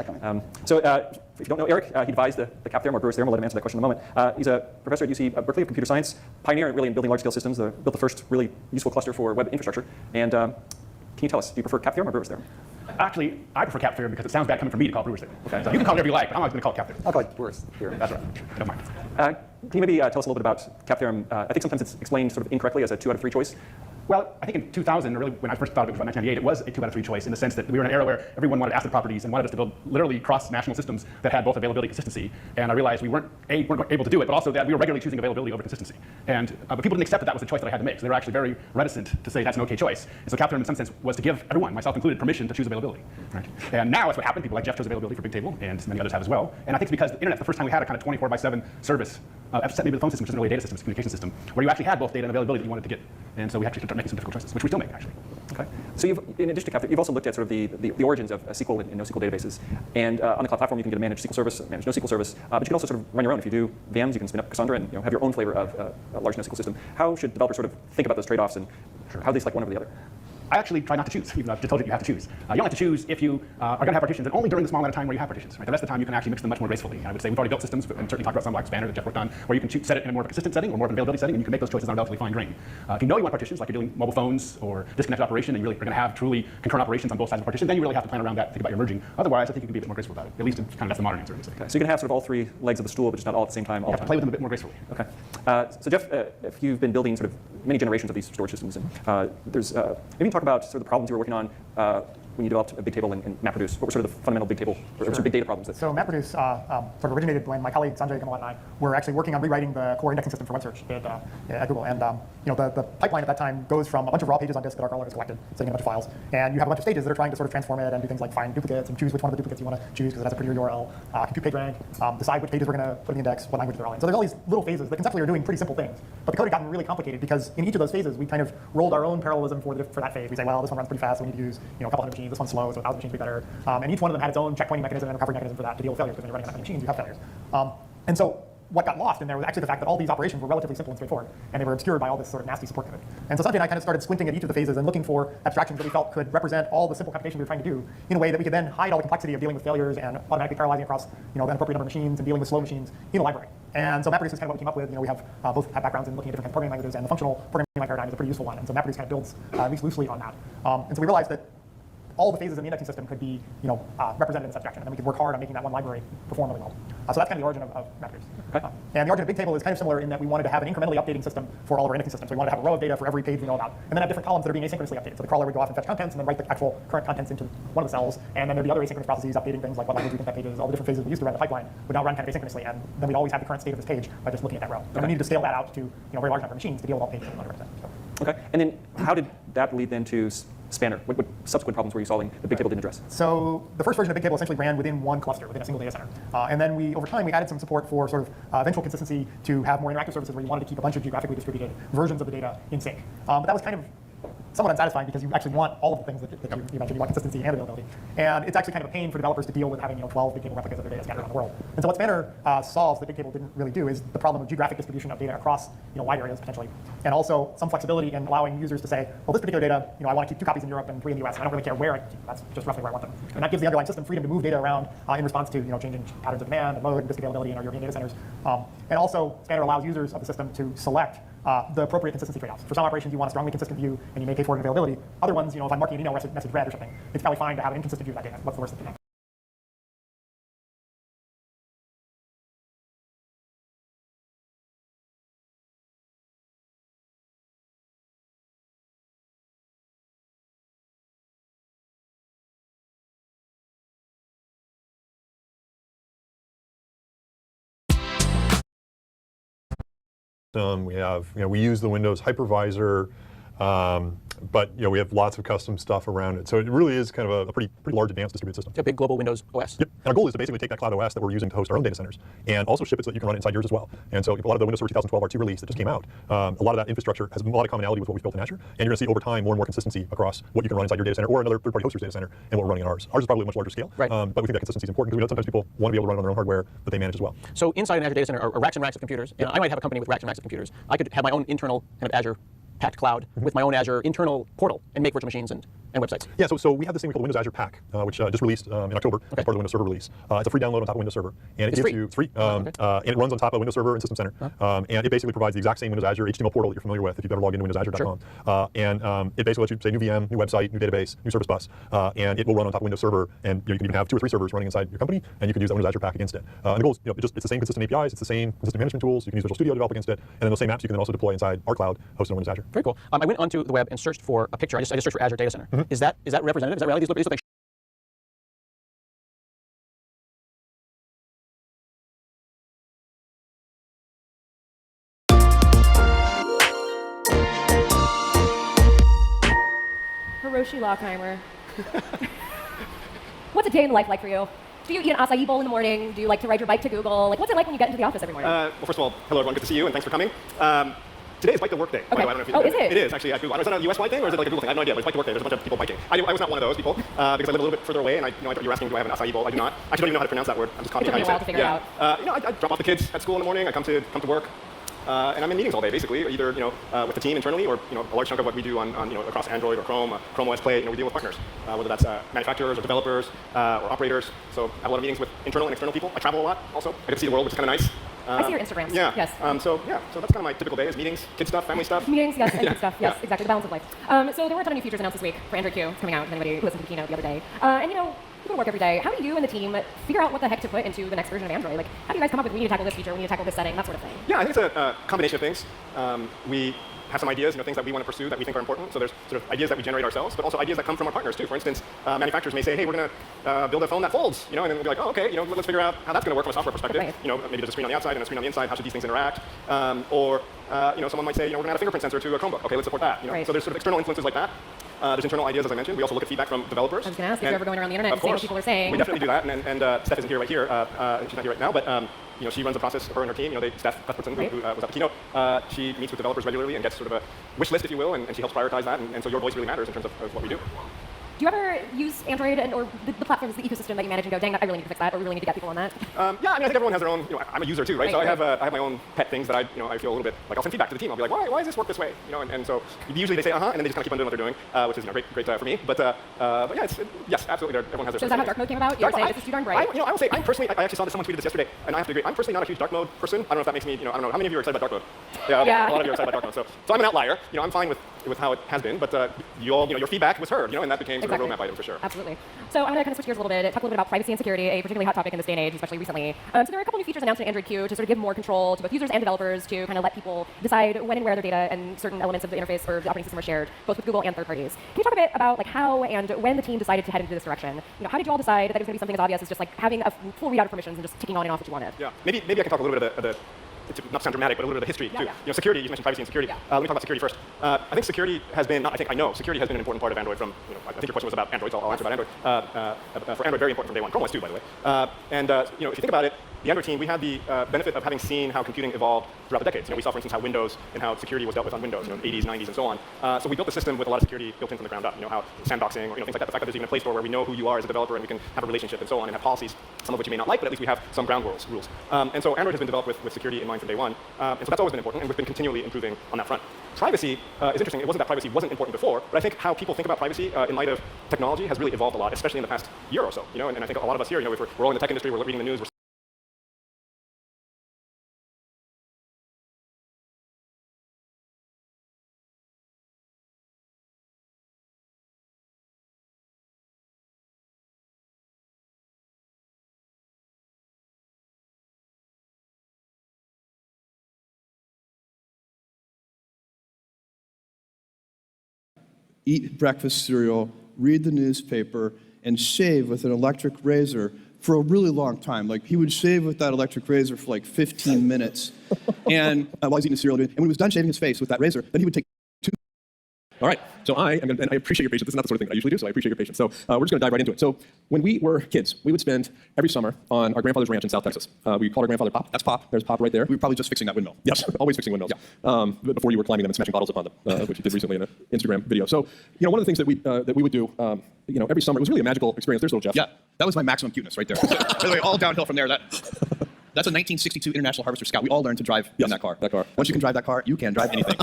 Speaker 7: So if you don't know Eric, he devised the CAP theorem or Bohr's theorem. We'll let him answer that question in a moment. He's a professor at UC Berkeley of computer science, pioneer really in building large-scale systems, built the first really useful cluster for web infrastructure. And can you tell us, do you prefer CAP theorem or Bohr's theorem?
Speaker 1: Actually, I prefer CAP theorem because it sounds bad coming from me to call it Brewer's theorem. Okay, so you can call it whatever you like, but I'm always going to call it CAP theorem.
Speaker 8: I'll call it Bohr's theorem.
Speaker 1: That's right. Don't mind.
Speaker 7: Can you maybe tell us a little bit about CAP theorem? I think sometimes it's explained sort of incorrectly as a 2 out of 3 choice.
Speaker 1: Well, I think in 2000, or really when I first thought of it was about 1998, it was a 2 out of 3 choice in the sense that we were in an era where everyone wanted asset properties and wanted us to build literally cross-national systems that had both availability and consistency. And I realized we weren't able to do it, but also that we were regularly choosing availability over consistency. And but people didn't accept that was the choice that I had to make. So they were actually very reticent to say that's an okay choice. And so CAP theorem in some sense was to give everyone, myself included, permission to choose availability. Right? And now it's what happened. People like Jeff chose availability for Bigtable, and many others have as well. And I think it's because the internet's the first time we had a kind of 24/7 service, except maybe the phone system, which isn't really a data system, it's a communication system, where you actually had both data and availability that you wanted to get. And so we actually started making some difficult choices, which we still make, actually.
Speaker 7: Okay. So in addition to CAP, you've also looked at sort of the origins of SQL and NoSQL databases. And on the cloud platform, you can get a managed SQL service, managed NoSQL service, but you can also sort of run your own. If you do VMs, you can spin up Cassandra and have your own flavor of a large NoSQL system. How should developers sort of think about those trade-offs and how they select one over the other?
Speaker 1: I actually try not to choose, even though I've just told you you have to choose. You only have to choose if you are going to have partitions, and only during the small amount of time where you have partitions. Right? The rest of the time, you can actually mix them much more gracefully. I would say we've already built systems, and certainly talked about some like Spanner that Jeff worked on, where you can set it in a more of a consistent setting or more of an availability setting, and you can make those choices on a relatively fine grain. If you know you want partitions, like you're doing mobile phones or disconnected operation, and you really are going to have truly concurrent operations on both sides of the partition, then you really have to plan around that and think about your merging. Otherwise, I think you can be a bit more graceful about it. At least kind of that's the modern answer.
Speaker 7: Okay. So you can have sort of all 3 legs of the stool, but just not all at the same time.
Speaker 1: You have to play with them a bit more gracefully.
Speaker 7: Okay. So Jeff, if you've been building sort of many generations of these storage systems, and maybe you can talk about sort of the problems you were working on when you developed a Bigtable and MapReduce. What were sort of the fundamental Bigtable or sort of big data problems?
Speaker 8: So MapReduce sort of originated when my colleague Sanjay Gamal and I were actually working on rewriting the core indexing system for web search at Google. And the pipeline at that time goes from a bunch of raw pages on disk that our crawler has collected, sitting in a bunch of files. And you have a bunch of stages that are trying to sort of transform it and do things like find duplicates and choose which one of the duplicates you want to choose because it has a prettier URL, compute PageRank, decide which pages we're going to put in the index, what language they're all in. So there's all these little phases that conceptually are doing pretty simple things. But the code had gotten really complicated because in each of those phases, we kind of rolled our own parallelism for that phase. We say, well, this one runs pretty fast, so we need to use a couple hundred machines. This one's slow, so 1,000 machines would be better. And each one of them had its own checkpointing mechanism and recovery mechanism for that to deal with failures, because when you're running on that many machines, you have failures. And so what got lost in there was actually the fact that all these operations were relatively simple and straightforward, and they were obscured by all this sort of nasty support code. And so Sanjay and I kind of started squinting at each of the phases and looking for abstractions that we felt could represent all the simple computation we were trying to do in a way that we could then hide all the complexity of dealing with failures and automatically parallelizing across an appropriate number of machines and dealing with slow machines in a library. And so MapReduce is kind of what we came up with. We have both have backgrounds in looking at different programming languages, and the functional programming paradigm is a pretty useful one. And so MapReduce kind of builds at least loosely on that. And so we realized that all the phases in the indexing system could be represented in this abstraction, and then we could work hard on making that one library perform really well. So that's kind of the origin of vectors.
Speaker 7: Okay.
Speaker 8: And the origin of big table is kind of similar in that we wanted to have an incrementally updating system for all of our indexing systems. So we wanted to have a row of data for every page we know about, and then have different columns that are being asynchronously updated. So the crawler would go off and fetch contents, and then write the actual current contents into one of the cells, and then there'd be other asynchronous processes updating things like what language we think that page is. All the different phases we used to run the pipeline would now run kind of asynchronously, and then we'd always have the current state of this page by just looking at that row. And we needed to scale that out to a very large number of machines to deal with all pages that we want to represent. So.
Speaker 7: Okay. And then how did that lead then to Spanner? What subsequent problems were you solving that Big Table didn't address?
Speaker 8: So the first version of Big Table essentially ran within one cluster, within a single data center. And then over time, we added some support for sort of eventual consistency to have more interactive services where you wanted to keep a bunch of geographically distributed versions of the data in sync. But that was kind of somewhat unsatisfying because you actually want all of the things that you mentioned. You want consistency and availability. And it's actually kind of a pain for developers to deal with having 12 Big Table replicas of their data scattered around the world. And so what Spanner solves that Big Table didn't really do is the problem of geographic distribution of data across wide areas potentially. And also some flexibility in allowing users to say, well, this particular data, I want to keep 2 copies in Europe and 3 in the US, and I don't really care where I keep them. That's just roughly where I want them. And that gives the underlying system freedom to move data around in response to changing patterns of demand and load and disk availability in our European data centers. And also Spanner allows users of the system to select the appropriate consistency trade-offs. For some operations, you want a strongly consistent view, and you may pay for it in availability. Other ones, if I'm marking an email message red or something, it's probably fine to have an inconsistent view of that data. What's the worst that can happen?
Speaker 9: We have, we use the Windows hypervisor, but we have lots of custom stuff around it. So it really is kind of a pretty large advanced distributed system.
Speaker 7: A big global Windows OS.
Speaker 9: Yep. And our goal is to basically take that cloud OS that we're using to host our own data centers and also ship it so that you can run it inside yours as well. And so a lot of the Windows Server 2012 R2 release that just came out, a lot of that infrastructure has a lot of commonality with what we've built in Azure. And you're going to see over time more and more consistency across what you can run inside your data center or another third-party hoster's data center and what we're running in ours. Ours is probably a much larger scale,
Speaker 7: right.
Speaker 9: But we think that consistency is important because we know sometimes people want to be able to run it on their own hardware that they manage as well.
Speaker 7: So inside an Azure data center are racks and racks of computers. Yep. I might have a company with racks and racks of computers. I could have my own internal kind of Azure packed cloud with my own Azure internal portal and make virtual machines and websites.
Speaker 9: Yeah, so we have this thing called Windows Azure Pack, which just released in October as part of the Windows Server release. It's a free download on top of Windows Server, and it gives you free, and it runs on top of Windows Server and System Center, and it basically provides the exact same Windows Azure HTML portal that you're familiar with if you've ever logged into WindowsAzure.com. Sure. And it basically lets you say new VM, new website, new database, new service bus, and it will run on top of Windows Server, and you can even have 2 or 3 servers running inside your company, and you can use that Windows Azure Pack against it. And the goal is, it's the same consistent APIs, it's the same consistent management tools. You can use Visual Studio to develop against it, and then those same apps you can then also deploy inside our cloud hosted on Windows Azure.
Speaker 7: Very cool. I went onto the web and searched for a picture. I just searched for Azure Data Center. Is that representative? Is that reality? These look like
Speaker 10: Hiroshi Lockheimer. What's a day in life like for you? Do you eat an acai bowl in the morning? Do you like to ride your bike to Google? What's it like when you get into the office every morning?
Speaker 4: Well, first of all, hello everyone, good to see you, and thanks for coming. Today is Bike to Work Day.
Speaker 10: Okay.
Speaker 4: I don't know if
Speaker 10: is it?
Speaker 4: It is, actually, at Google. Is that a US-wide thing, or is it like a Google thing? I have no idea, but it's Bike to Work Day. There's a bunch of people biking. I was not one of those people, because I live a little bit further away, and I thought you were asking, do I have an acai bowl? I do not. I actually don't even know how to pronounce that word. I'm just copying how you say it.
Speaker 10: It took me a while to figure it out.
Speaker 4: I drop off the kids at school in the morning, I come to work, and I'm in meetings all day, basically, either with the team internally, or a large chunk of what we do on across Android or Chrome, Chrome OS Play. We deal with partners, whether that's manufacturers or developers or operators. So I have a lot of meetings with internal and external people. I travel a lot, also. I get to see the world, which is kind of nice.
Speaker 10: I see your Instagrams.
Speaker 4: Yeah.
Speaker 10: Yes.
Speaker 4: So that's kind of my typical day: is meetings, kid stuff, family stuff.
Speaker 10: Meetings, yes, and kid stuff. Yes, exactly. The balance of life. So there were a ton of new features announced this week for Android Q. It's coming out. If anybody who listened to the keynote the other day, and you go to work every day. How do you and the team figure out what the heck to put into the next version of Android? Like, how do you guys come up with we need to tackle this feature, we need to tackle this setting, that sort of thing?
Speaker 4: Yeah, I think it's a combination of things. We have some ideas, things that we want to pursue that we think are important. So there's sort of ideas that we generate ourselves, but also ideas that come from our partners too. For instance, manufacturers may say, hey, we're going to build a phone that folds, and then we'll be like, oh, okay, let's figure out how that's going to work from a software perspective.
Speaker 10: Right.
Speaker 4: Maybe there's a screen on the outside and a screen on the inside. How should these things interact? Or someone might say, we're going to add a fingerprint sensor to a Chromebook. Okay, let's support that.
Speaker 10: Right.
Speaker 4: So there's sort of external influences like that. There's internal ideas, as I mentioned. We also look at feedback from developers.
Speaker 10: I was going to ask if you're ever going around the internet and seeing what people are saying.
Speaker 4: We definitely do that, and Steph isn't here right here. She's not here right now, but she runs the process, her and her team. Steph Cuthbertson, who was at the keynote, she meets with developers regularly and gets sort of a wish list, if you will, and she helps prioritize that, and so your voice really matters in terms of what we do.
Speaker 10: Do you ever use Android or the platforms, the ecosystem that you manage and go, dang, I really need to fix that, or we really need to get people on that?
Speaker 4: I think everyone has their own, I'm a user too, right? So I have my own pet things that I feel a little bit, like I'll send feedback to the team. I'll be like, why does this work this way? And so usually they say, and then they just kind of keep on doing what they're doing, which is great for me. But yeah, yes, absolutely, everyone has their.
Speaker 10: So is that how dark mode came about? You were saying this is too darn bright.
Speaker 4: I will say, I'm personally, I actually saw someone tweeted this yesterday, and I have to agree. I'm personally not a huge dark mode person. I don't know if that makes me, I don't know, how many of you are excited about dark mode? Yeah, a lot of you are excited about dark mode. So I'm an outlier. I'm fine with
Speaker 1: with how it has been, but your feedback was heard, and that became sort of a roadmap item for sure.
Speaker 10: Absolutely. So I'm going to kind of switch gears a little bit, talk a little bit about privacy and security, a particularly hot topic in this day and age, especially recently. So there are a couple new features announced in Android Q to sort of give more control to both users and developers to kind of let people decide when and where their data and certain elements of the interface or the operating system are shared, both with Google and third parties. Can you talk a bit about like how and when the team decided to head into this direction? How did you all decide that it was going to be something as obvious as just like having a full readout of permissions and just ticking on and off what you wanted?
Speaker 1: Yeah, maybe I can talk a little bit of the not to sound dramatic, but a little bit of the history too. Security. You mentioned privacy and security. Let me talk about security first. I think security has been. Security has been an important part of Android from. I think your question was about Android, so I'll answer about Android. For Android, very important from day one. Chrome was too, by the way. If you think about it, the Android team, we had the benefit of having seen how computing evolved throughout the decades. We saw, for instance, how Windows and how security was dealt with on Windows, 80s, 90s, and so on. So we built a system with a lot of security built in from the ground up. How sandboxing or things like that. The fact that there's even a Play Store where we know who you are as a developer and we can have a relationship and so on and have policies, some of which you may not like, but at least we have some ground rules. And so Android has been developed with security in mind from day one. And so that's always been important, and we've been continually improving on that front. Privacy is interesting. It wasn't that privacy wasn't important before, but I think how people think about privacy in light of technology has really evolved a lot, especially in the past year or so. And I think a lot of us here, if we're all in the tech industry, we're reading the news, we're
Speaker 11: eat breakfast cereal, read the newspaper, and shave with an electric razor for a really long time. Like, he would shave with that electric razor for like 15 minutes. And while he's eating the cereal, and when he was done shaving his face with that razor, then he would take two.
Speaker 9: All right, so and I appreciate your patience. This is not the sort of thing I usually do, so I appreciate your patience. So we're just going to dive right into it. So when we were kids, we would spend every summer on our grandfather's ranch in South Texas. We called our grandfather Pop. That's Pop. There's Pop right there.
Speaker 11: We were probably just fixing that windmill.
Speaker 9: Yes, always fixing windmills. Yeah. Before you were climbing them and smashing bottles upon them, which you did recently in an Instagram video. So one of the things that we would do, every summer, it was really a magical experience. There's little Jeff.
Speaker 11: Yeah, that was my maximum cuteness right there. By the way, all downhill from there. That's a 1962 International Harvester Scout. We all learned to drive in that car. Once you can drive that car, you can drive anything.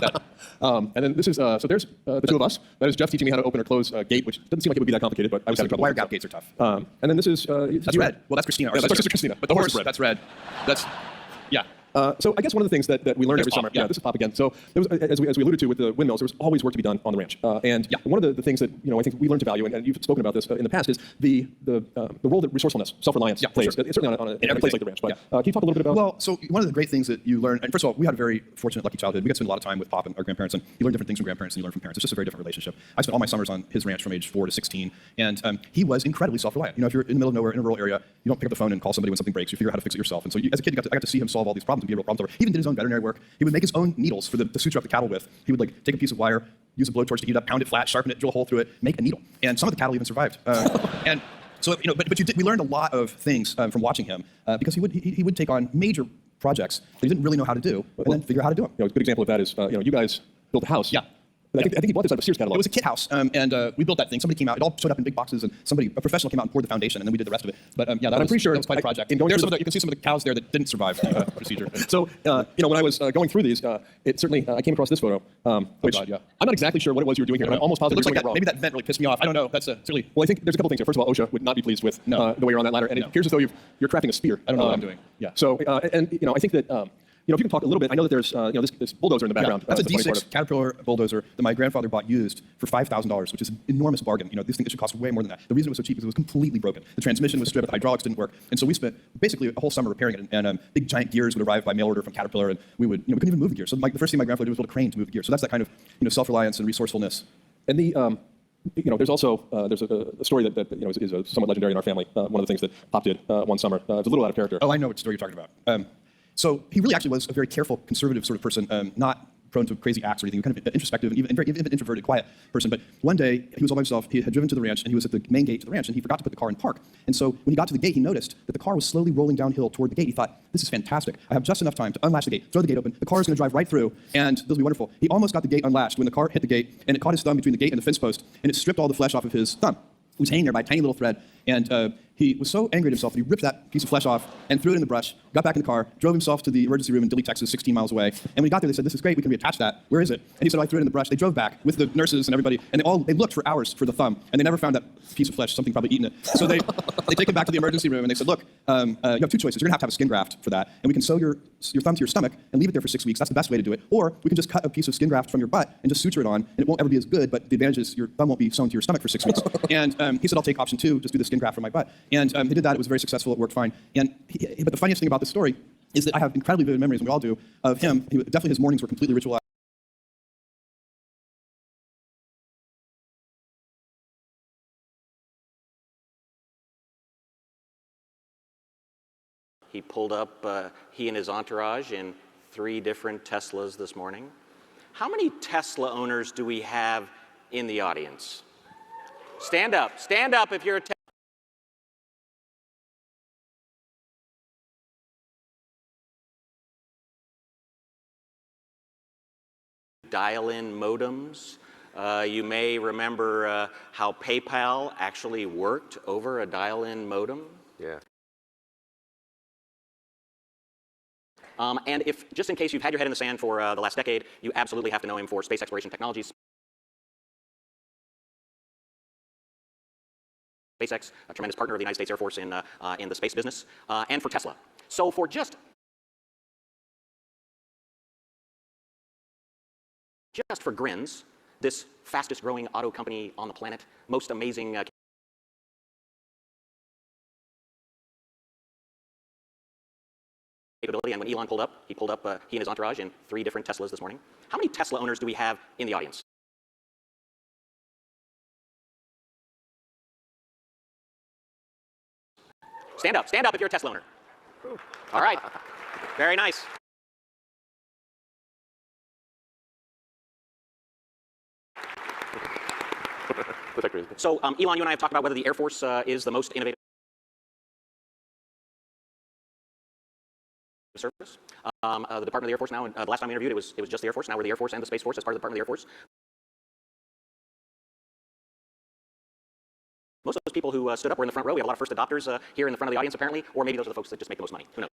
Speaker 9: And then this is, so there's the two of us. That is Jeff teaching me how to open or close a gate, which doesn't seem like it would be that complicated, but I was having trouble.
Speaker 11: Wire gap gates are tough.
Speaker 9: And then this is...
Speaker 11: that's red. Well, that's Christina.
Speaker 9: Yeah, that's Sister Christina. But the horse is red.
Speaker 11: That's red. Yeah.
Speaker 9: So I guess one of the things that we learned every summer, this is Pop again. So there was, as we alluded to with the windmills, there was always work to be done on the ranch. And one of the things that I think we learned to value, and you've spoken about this in the past, is the role that resourcefulness, self-reliance plays.
Speaker 11: Sure.
Speaker 9: Certainly on a place like the ranch. But can you talk a little bit about?
Speaker 11: Well, so one of the great things that you learn, and first of all, we had a very fortunate, lucky childhood. We got to spend a lot of time with Pop and our grandparents, and you learn different things from grandparents than you learn from parents. It's just a very different relationship. I spent all my summers on his ranch from age 4 to 16, and he was incredibly self-reliant. If you're in the middle of nowhere in a rural area, you don't pick up the phone and call somebody when something breaks. You figure out how to fix it yourself. And so as a kid, I got to see him solve all these problems and be a real problem solver. He even did his own veterinary work. He would make his own needles for the suture up the cattle with. He would take a piece of wire, use a blowtorch to heat it up, pound it flat, sharpen it, drill a hole through it, make a needle. And some of the cattle even survived. And so we learned a lot of things from watching him because he would take on major projects that he didn't really know how to do, and then figure out how to do them.
Speaker 9: A good example of that is you guys built a house.
Speaker 11: Yeah.
Speaker 9: I think he bought this out of a Sears catalog.
Speaker 11: It was a kit house, and we built that thing. Somebody came out. It all showed up in big boxes, and a professional came out and poured the foundation, and then we did the rest of it. But
Speaker 9: I'm pretty sure
Speaker 11: that was quite a project. You can see some of the cows there that didn't survive the procedure.
Speaker 9: So when I was going through these, it certainly I came across this photo, which I'm not exactly sure what it was you were doing here, but I'm almost positive
Speaker 11: it looks
Speaker 9: you were
Speaker 11: like
Speaker 9: doing it wrong.
Speaker 11: Maybe that vent really pissed me off. I don't know. That's certainly.
Speaker 9: Well, I think there's a couple things here. First of all, OSHA would not be pleased with the way you're on that ladder, and it appears as though you're crafting a spear.
Speaker 11: I don't know what I'm doing.
Speaker 9: Yeah. So I think that. If you can talk a little bit, I know that there's this bulldozer in the background.
Speaker 11: That's a D6 Caterpillar bulldozer that my grandfather bought used for $5,000, which is an enormous bargain. This thing should cost way more than that. The reason it was so cheap is it was completely broken. The transmission was stripped, the hydraulics didn't work, and so we spent basically a whole summer repairing it. And big giant gears would arrive by mail order from Caterpillar, and we couldn't even move the gear. So the first thing my grandfather did was build a crane to move the gear. So that's that kind of self-reliance and resourcefulness.
Speaker 9: And there's also there's a story that is somewhat legendary in our family. One of the things that Pop did one summer. It's a little out of character.
Speaker 11: Oh, I know what story you're talking about. So he really actually was a very careful, conservative sort of person, not prone to crazy acts or anything, kind of introspective and even very introverted, quiet person. But one day, he was all by himself. He had driven to the ranch, and he was at the main gate to the ranch, and he forgot to put the car in park. And so when he got to the gate, he noticed that the car was slowly rolling downhill toward the gate. He thought, this is fantastic. I have just enough time to unlatch the gate, throw the gate open. The car is going to drive right through, and this will be wonderful. He almost got the gate unlatched when the car hit the gate, and it caught his thumb between the gate and the fence post, and it stripped all the flesh off of his thumb. It was hanging there by a tiny little thread, and He was so angry at himself that he ripped that piece of flesh off and threw it in the brush, got back in the car, drove himself to the emergency room in Diddy, Texas, 16 miles away. And when he got there, they said, "This is great, we can reattach that. Where is it?" And he said, "Oh, I threw it in the brush." They drove back with the nurses and everybody, and they looked for hours for the thumb, and they never found that piece of flesh, something probably eaten it. So they take him back to the emergency room, and they said, "Look, you have two choices. You're going to have a skin graft for that, and we can sew your thumb to your stomach and leave it there for 6 weeks. That's the best way to do it. Or we can just cut a piece of skin graft from your butt and just suture it on, and it won't ever be as good, but the advantage is your thumb won't be sewn to your stomach for 6 weeks." And he said, "I'll take option 2, just do the skin graft from my butt." And he did that. It was very successful. It worked fine. But the funniest thing about this story is that I have incredibly vivid memories, and we all do, of him. Definitely his mornings were completely ritualized.
Speaker 12: He pulled up, he and his entourage, in 3 different Teslas this morning. How many Tesla owners do we have in the audience? Stand up if you're a Tesla. Dial-in modems. You may remember how PayPal actually worked over a dial-in modem.
Speaker 3: Yeah.
Speaker 12: And if, just in case you've had your head in the sand for the last decade, you absolutely have to know him for space exploration technologies. SpaceX, a tremendous partner of the United States Air Force in the space business, and for Tesla. So for just for grins, this fastest growing auto company on the planet, most amazing capability. And when Elon pulled up, he and his entourage in 3 different Teslas this morning. How many Tesla owners do we have in the audience? Stand up if you're a Tesla owner. All right, very nice. So Elon, you and I have talked about whether the Air Force is the most innovative service. The Department of the Air Force now, the last time we interviewed, it was just the Air Force. Now we're the Air Force and the Space Force as part of the Department of the Air Force. Most of those people who stood up were in the front row. We have a lot of first adopters here in the front of the audience, apparently, or maybe those are the folks that just make the most money. Who knows?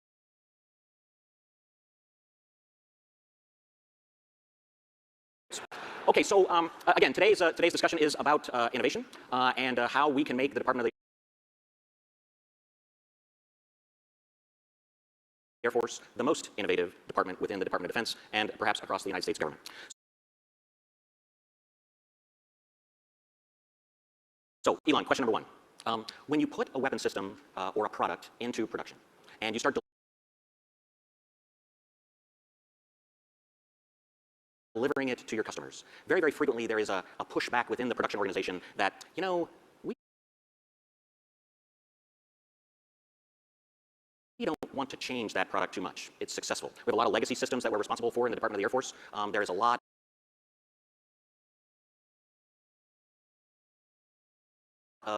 Speaker 12: Okay, so again, today's discussion is about innovation and how we can make the Department of the Air Force the most innovative department within the Department of Defense and perhaps across the United States government. So, Elon, question number 1. When you put a weapon system or a product into production and you start delivering it to your customers, very, very frequently there is a pushback within the production organization that, you know, we don't want to change that product too much. It's successful. We have a lot of legacy systems that we're responsible for in the Department of the Air Force. There is a lot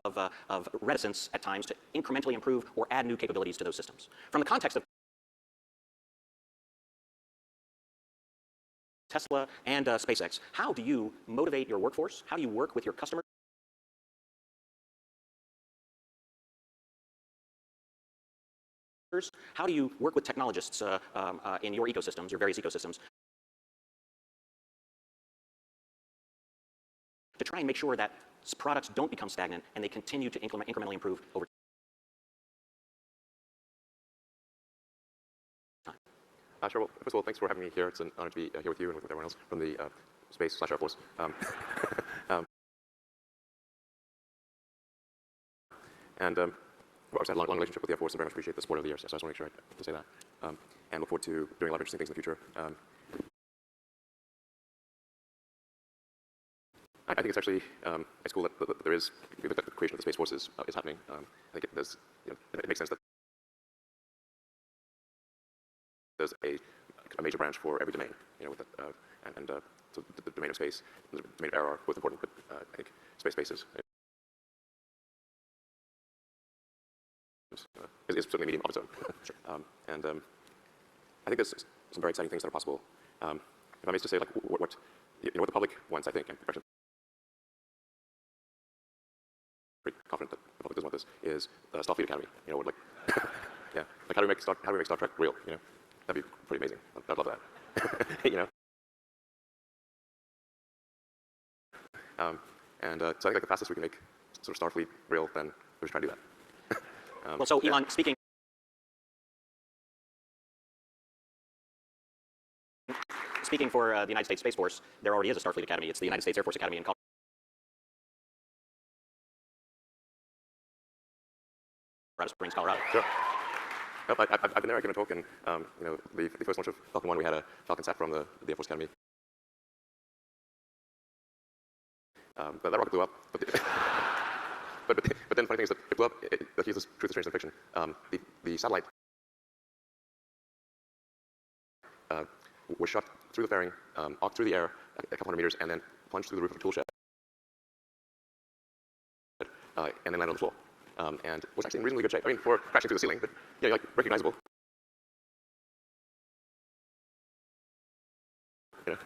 Speaker 12: of reticence at times to incrementally improve or add new capabilities to those systems. From the context of Tesla and SpaceX, how do you motivate your workforce? How do you work with your customers? How do you work with technologists in your ecosystems, your various ecosystems, to try and make sure that products don't become stagnant and they continue to incrementally improve over time?
Speaker 13: Sure. Well, first of all, thanks for having me here. It's an honor to be here with you and with everyone else from the Space/Air Force. Well, I've had a long relationship with the Air Force and very much appreciate the support over the years, so I just want to make sure to say that. And look forward to doing a lot of interesting things in the future. I think it's actually it's cool that there is that the creation of the Space Force is happening. I think it makes sense that there's a major branch for every domain, with that, so the domain of space and the domain of air are both important, but I think space is certainly a medium of its own. Sure. I think there's some very exciting things that are possible. If I may just say, like, what the public wants, I think, I'm pretty confident that the public doesn't want this, is Starfleet Academy. You know, like, yeah, like how do we make Star Trek real? You know, that'd be pretty amazing. I'd love that. You know. So I think like the fastest we can make sort of Starfleet real, then we're just trying to do that.
Speaker 5: Well, so Elon, speaking for the United States Space Force, there already is a Starfleet Academy. It's the United States Air Force Academy in Colorado Springs, Colorado.
Speaker 13: Sure. Nope, I've been there. I gave a talk, and you know, the first launch of Falcon 1, we had a Falcon sat from the Air Force Academy. That rocket blew up, but then the funny thing is that it blew up. Let's use this truth is stranger than fiction. The satellite was shot through the fairing, arced through the air a couple hundred meters, and then plunged through the roof of a tool shed, and then landed on the floor. And was actually in reasonably good shape. I mean, for crashing through the ceiling, but yeah, like recognizable. You know,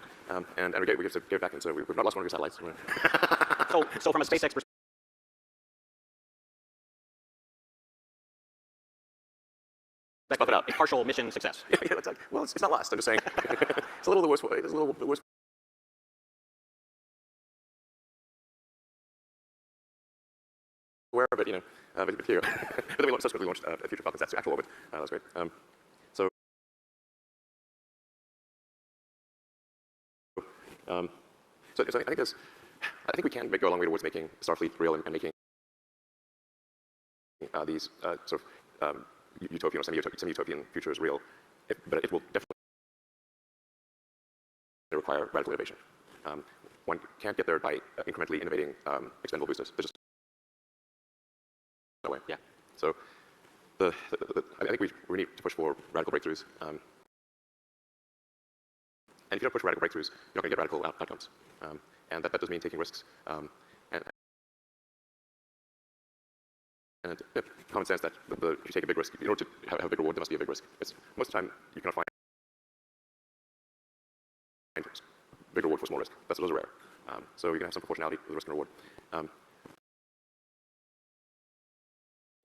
Speaker 13: and we gave it back, and so we've not lost one of your satellites.
Speaker 5: So from a SpaceX perspective, buff it up. A partial mission success.
Speaker 13: Yeah, it's like, well, it's not lost. I'm just saying, it's a little the worst way. It's a little the worst. Aware of it, you know, but here. But then we subsequently launched a future Falcon sat to actual orbit. That was great. So I think we can go a long way towards making Starfleet real and making these sort of utopian or semi-utopian futures real. But it will definitely require radical innovation. One can't get there by incrementally innovating expendable boosters. There's just no way.
Speaker 5: Yeah.
Speaker 13: So I think we need to push for radical breakthroughs. And if you don't push radical breakthroughs, you're not going to get radical outcomes. And that does mean taking risks. And common sense that if you take a big risk, in order to have a big reward, there must be a big risk. Most of the time, you cannot find big reward for small risk. Those are rare. So you can have some proportionality with risk and reward.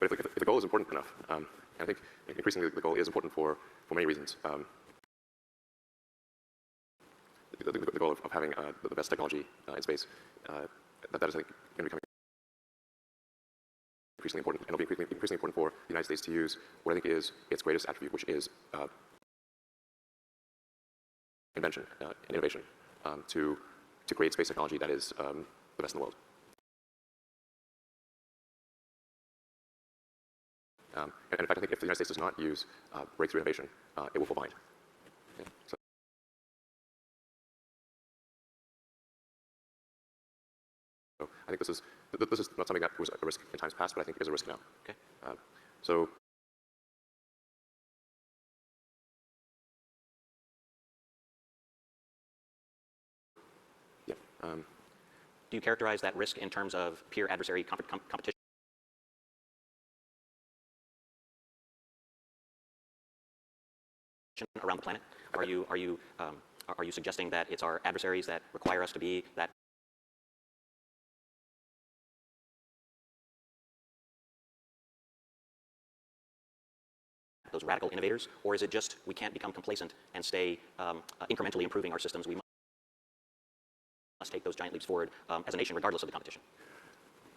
Speaker 13: But if the goal is important enough, and I think increasingly the goal is important for many reasons. The goal of having the best technology in space, that is, I think, going to become increasingly important, and it'll be increasingly important for the United States to use what I think is its greatest attribute, which is invention and innovation, to create space technology that is the best in the world. And in fact, I think if the United States does not use breakthrough innovation, it will fall behind. Yeah, so. So I think this is not something that was a risk in times past, but I think it is a risk now.
Speaker 5: Okay.
Speaker 13: So yeah.
Speaker 5: Do you characterize that risk in terms of peer adversary competition? Around the planet? Are you suggesting that it's our adversaries that require us to be that? Those radical innovators, or is it just we can't become complacent and stay incrementally improving our systems? We must take those giant leaps forward as a nation, regardless of the competition.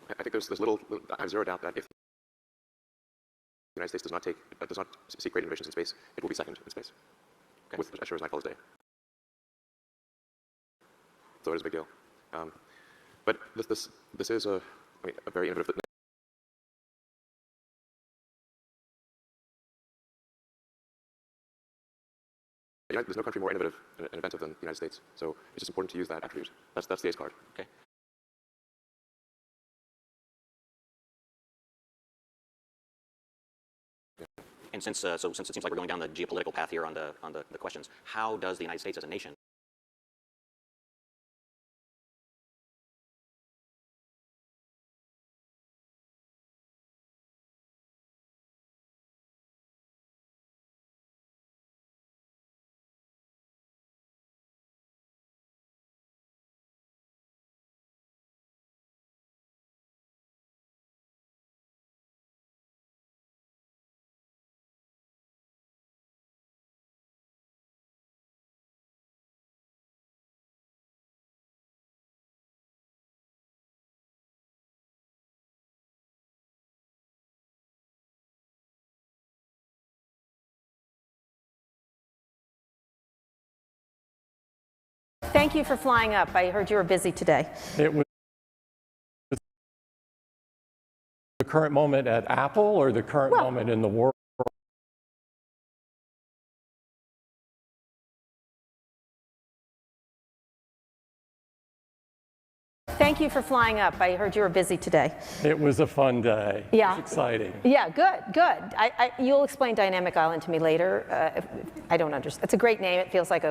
Speaker 13: I think there's little. I have zero doubt that if the United States does not seek great innovations in space, it will be second in space, okay, with as sure as nightfall is day. So it is a big deal. But this is a very innovative. There's no country more innovative and inventive than the United States. So it's just important to use that attribute. That's the ace card.
Speaker 5: Okay.
Speaker 13: Yeah.
Speaker 5: And since it seems like we're going down the geopolitical path here on the questions, how does the United States as a nation
Speaker 14: Thank you for flying up. I heard you were busy today.
Speaker 15: It was the current moment at Apple or the current moment in the world?
Speaker 14: Thank you for flying up. I heard you were busy today.
Speaker 15: It was a fun day.
Speaker 14: Yeah.
Speaker 15: It was exciting.
Speaker 14: Yeah, good. You'll explain Dynamic Island to me later. I don't understand. It's a great name. It feels like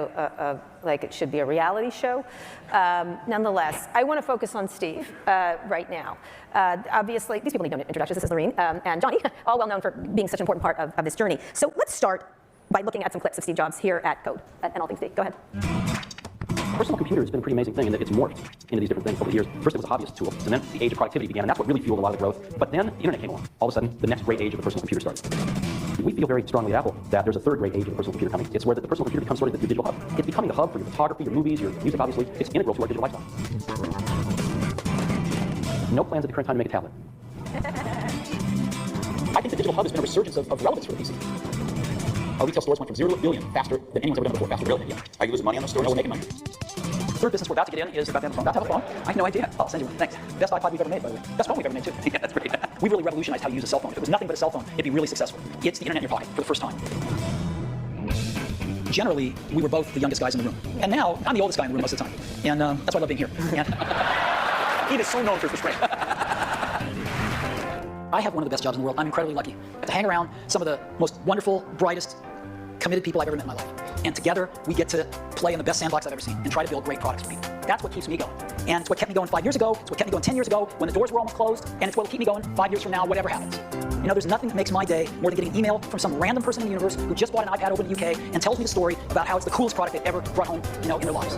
Speaker 14: like it should be a reality show. Nonetheless, I want to focus on Steve right now. Obviously, these people need no introductions. This is Lorene and Johnny, all well known for being such an important part of this journey. So let's start by looking at some clips of Steve Jobs here at Code and All Things D. Go ahead.
Speaker 16: Personal computer has been a pretty amazing thing in that it's morphed into these different things over the years. First, it was a hobbyist tool, and then the age of productivity began, and that's what really fueled a lot of the growth. But then the internet came along. All of a sudden, the next great age of the personal computer started. We feel very strongly at Apple that there's a third great age of the personal computer coming. It's where the personal computer becomes sort of your digital hub. It's becoming the hub for your photography, your movies, your music, obviously. It's integral to our digital lifestyle. No plans at the current time to make a tablet. I think the digital hub has been a resurgence of relevance for the PC. Our retail stores went from 0 to a billion faster than anyone's ever done before. Faster, really. Yeah. Are you losing money on those stores? No, we're making money. Third business we're about to get in is about to have a phone. About to have a phone? I have no idea. I'll send you one. Thanks. Best iPod we've ever made, by the way. Best phone we've ever made, too. Yeah, that's great. We've really revolutionized how you use a cell phone. If it was nothing but a cell phone, it'd be really successful. It's the internet in your pocket for the first time. Generally, we were both the youngest guys in the room. And now, I'm the oldest guy in the room most of the time. And that's why I love being here. And it is so known for restraint. I have one of the best jobs in the world. I'm incredibly lucky to hang around some of the most wonderful, brightest, committed people I've ever met in my life. And together, we get to play in the best sandbox I've ever seen and try to build great products for people. That's what keeps me going. And it's what kept me going 5 years ago, it's what kept me going 10 years ago, when the doors were almost closed, and it's what will keep me going 5 years from now, whatever happens. You know, there's nothing that makes my day more than getting an email from some random person in the universe who just bought an iPad over in the UK and tells me the story about how it's the coolest product they've ever brought home, you know, in their lives.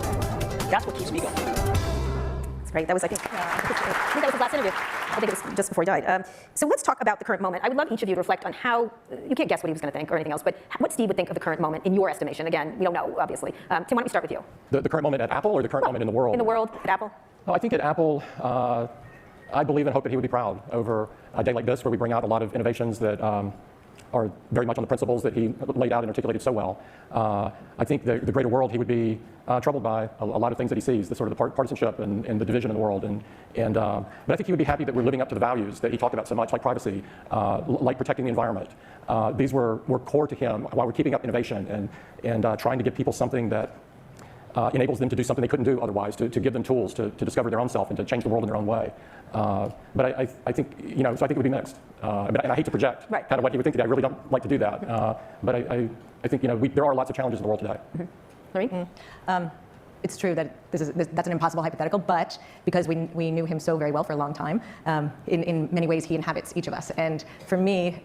Speaker 16: That's what keeps me going.
Speaker 14: That's great. That was, I think that was his last interview. I think it was just before he died. So let's talk about the current moment. I would love each of you to reflect on how, you can't guess what he was going to think or anything else, but what Steve would think of the current moment in your estimation. Again, we don't know, obviously. Tim, why don't we start with you?
Speaker 15: The current moment at Apple or the current moment in the world?
Speaker 14: In the world, at Apple.
Speaker 15: Oh, I think at Apple, I believe and hope that he would be proud over a day like this where we bring out a lot of innovations that are very much on the principles that he laid out and articulated so well. I think the greater world, he would be troubled by a lot of things that he sees, the sort of the partisanship and the division in the world. But I think he would be happy that we're living up to the values that he talked about so much, like privacy, like protecting the environment. These were core to him while we're keeping up innovation and trying to give people something that enables them to do something they couldn't do otherwise, to give them tools to discover their own self and to change the world in their own way. But I think, you know, so I think it would be mixed. And I hate to project kind of what he would think today. I really don't like to do that. But I think, you know, there are lots of challenges in the world today.
Speaker 17: It's true that that's an impossible hypothetical, but because we knew him so very well for a long time, in many ways he inhabits each of us. And for me,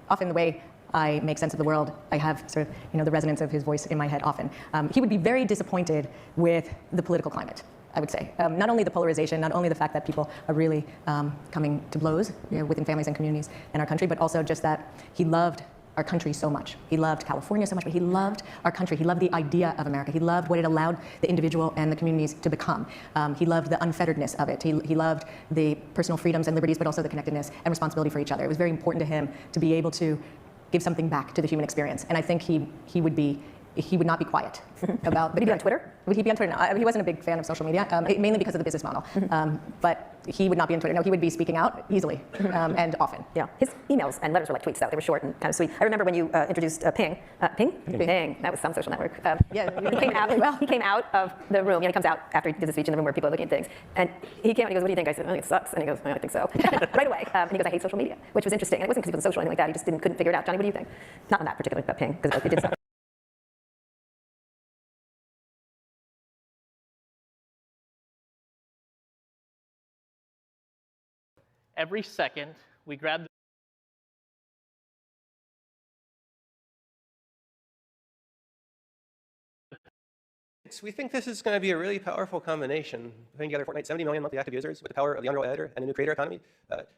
Speaker 17: often the way I make sense of the world, I have sort of, you know, the resonance of his voice in my head often. He would be very disappointed with the political climate, I would say. Not only the polarization, not only the fact that people are really coming to blows, you know, within families and communities in our country, but also just that he loved our country so much. He loved California so much, but he loved our country. He loved the idea of America. He loved what it allowed the individual and the communities to become. He loved the unfetteredness of it. He loved the personal freedoms and liberties, but also the connectedness and responsibility for each other. It was very important to him to be able to give something back to the human experience. And I think he would not be quiet about. But he'd be on Twitter? Would he be on Twitter? No, he wasn't a big fan of social media, mainly because of the business model. But he would not be on Twitter. No, he would be speaking out easily and often.
Speaker 14: Yeah, his emails and letters were like tweets out. They were short and kind of sweet. I remember when you introduced Ping. Ping. That was some social network. He came out of the room. You know, he comes out after he did the speech in the room where people are looking at things. And he came out and he goes, "What do you think?" I said, "I think it sucks." And he goes, "I think so." Right away. And he goes, "I hate social media," which was interesting. And it wasn't because he wasn't social or anything like that. He just couldn't figure it out. Johnny, what do you think? Not on that particular Ping, because it did suck.
Speaker 18: Every second, we grab
Speaker 19: We think this is going to be a really powerful combination, putting together Fortnite's 70 million monthly active users with the power of the Unreal Editor and a new creator economy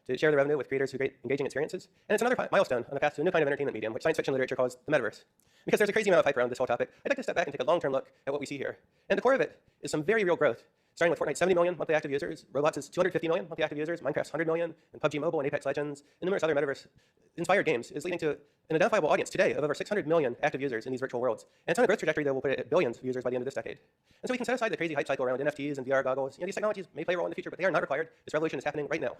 Speaker 19: to share the revenue with creators who create engaging experiences. And it's another milestone on the path to a new kind of entertainment medium, which science fiction literature calls the metaverse. Because there's a crazy amount of hype around this whole topic, I'd like to step back and take a long-term look at what we see here. And the core of it is some very real growth starting with Fortnite 70 million monthly active users, Roblox's 250 million monthly active users, Minecraft's 100 million, and PUBG Mobile and Apex Legends, and numerous other metaverse-inspired games is leading to an identifiable audience today of over 600 million active users in these virtual worlds. And it's on a growth trajectory that will put it at billions of users by the end of this decade. And so we can set aside the crazy hype cycle around NFTs and VR goggles. These technologies may play a role in the future, but they are not required. This revolution is happening right now.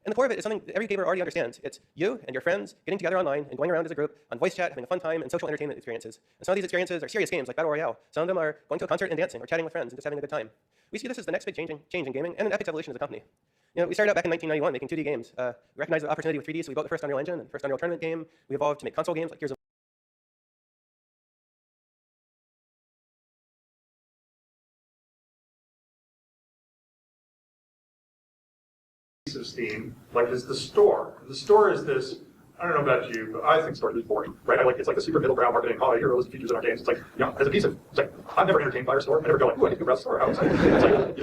Speaker 19: And the core of it is something that every gamer already understands. It's you and your friends getting together online and going around as a group on voice chat, having a fun time, and social entertainment experiences. And some of these experiences are serious games like Battle Royale. Some of them are going to a concert and dancing, or chatting with friends and just having a good time. We see this as the next big change in gaming and an epic evolution as a company. We started out back in 1991 making 2D games. We recognized the opportunity with 3D, so we built the first Unreal Engine and the first Unreal Tournament game. We evolved to make console games like Gears of
Speaker 9: Of Steam, like, is the store. The store is this, I don't know about you, but I think stores is boring, right? It's like a super middle ground marketing. Oh, here are all the features in our games. It's like, as a piece of, it's like, I'm never entertained by a store. I never go like, ooh, I need to browse the store. It's like,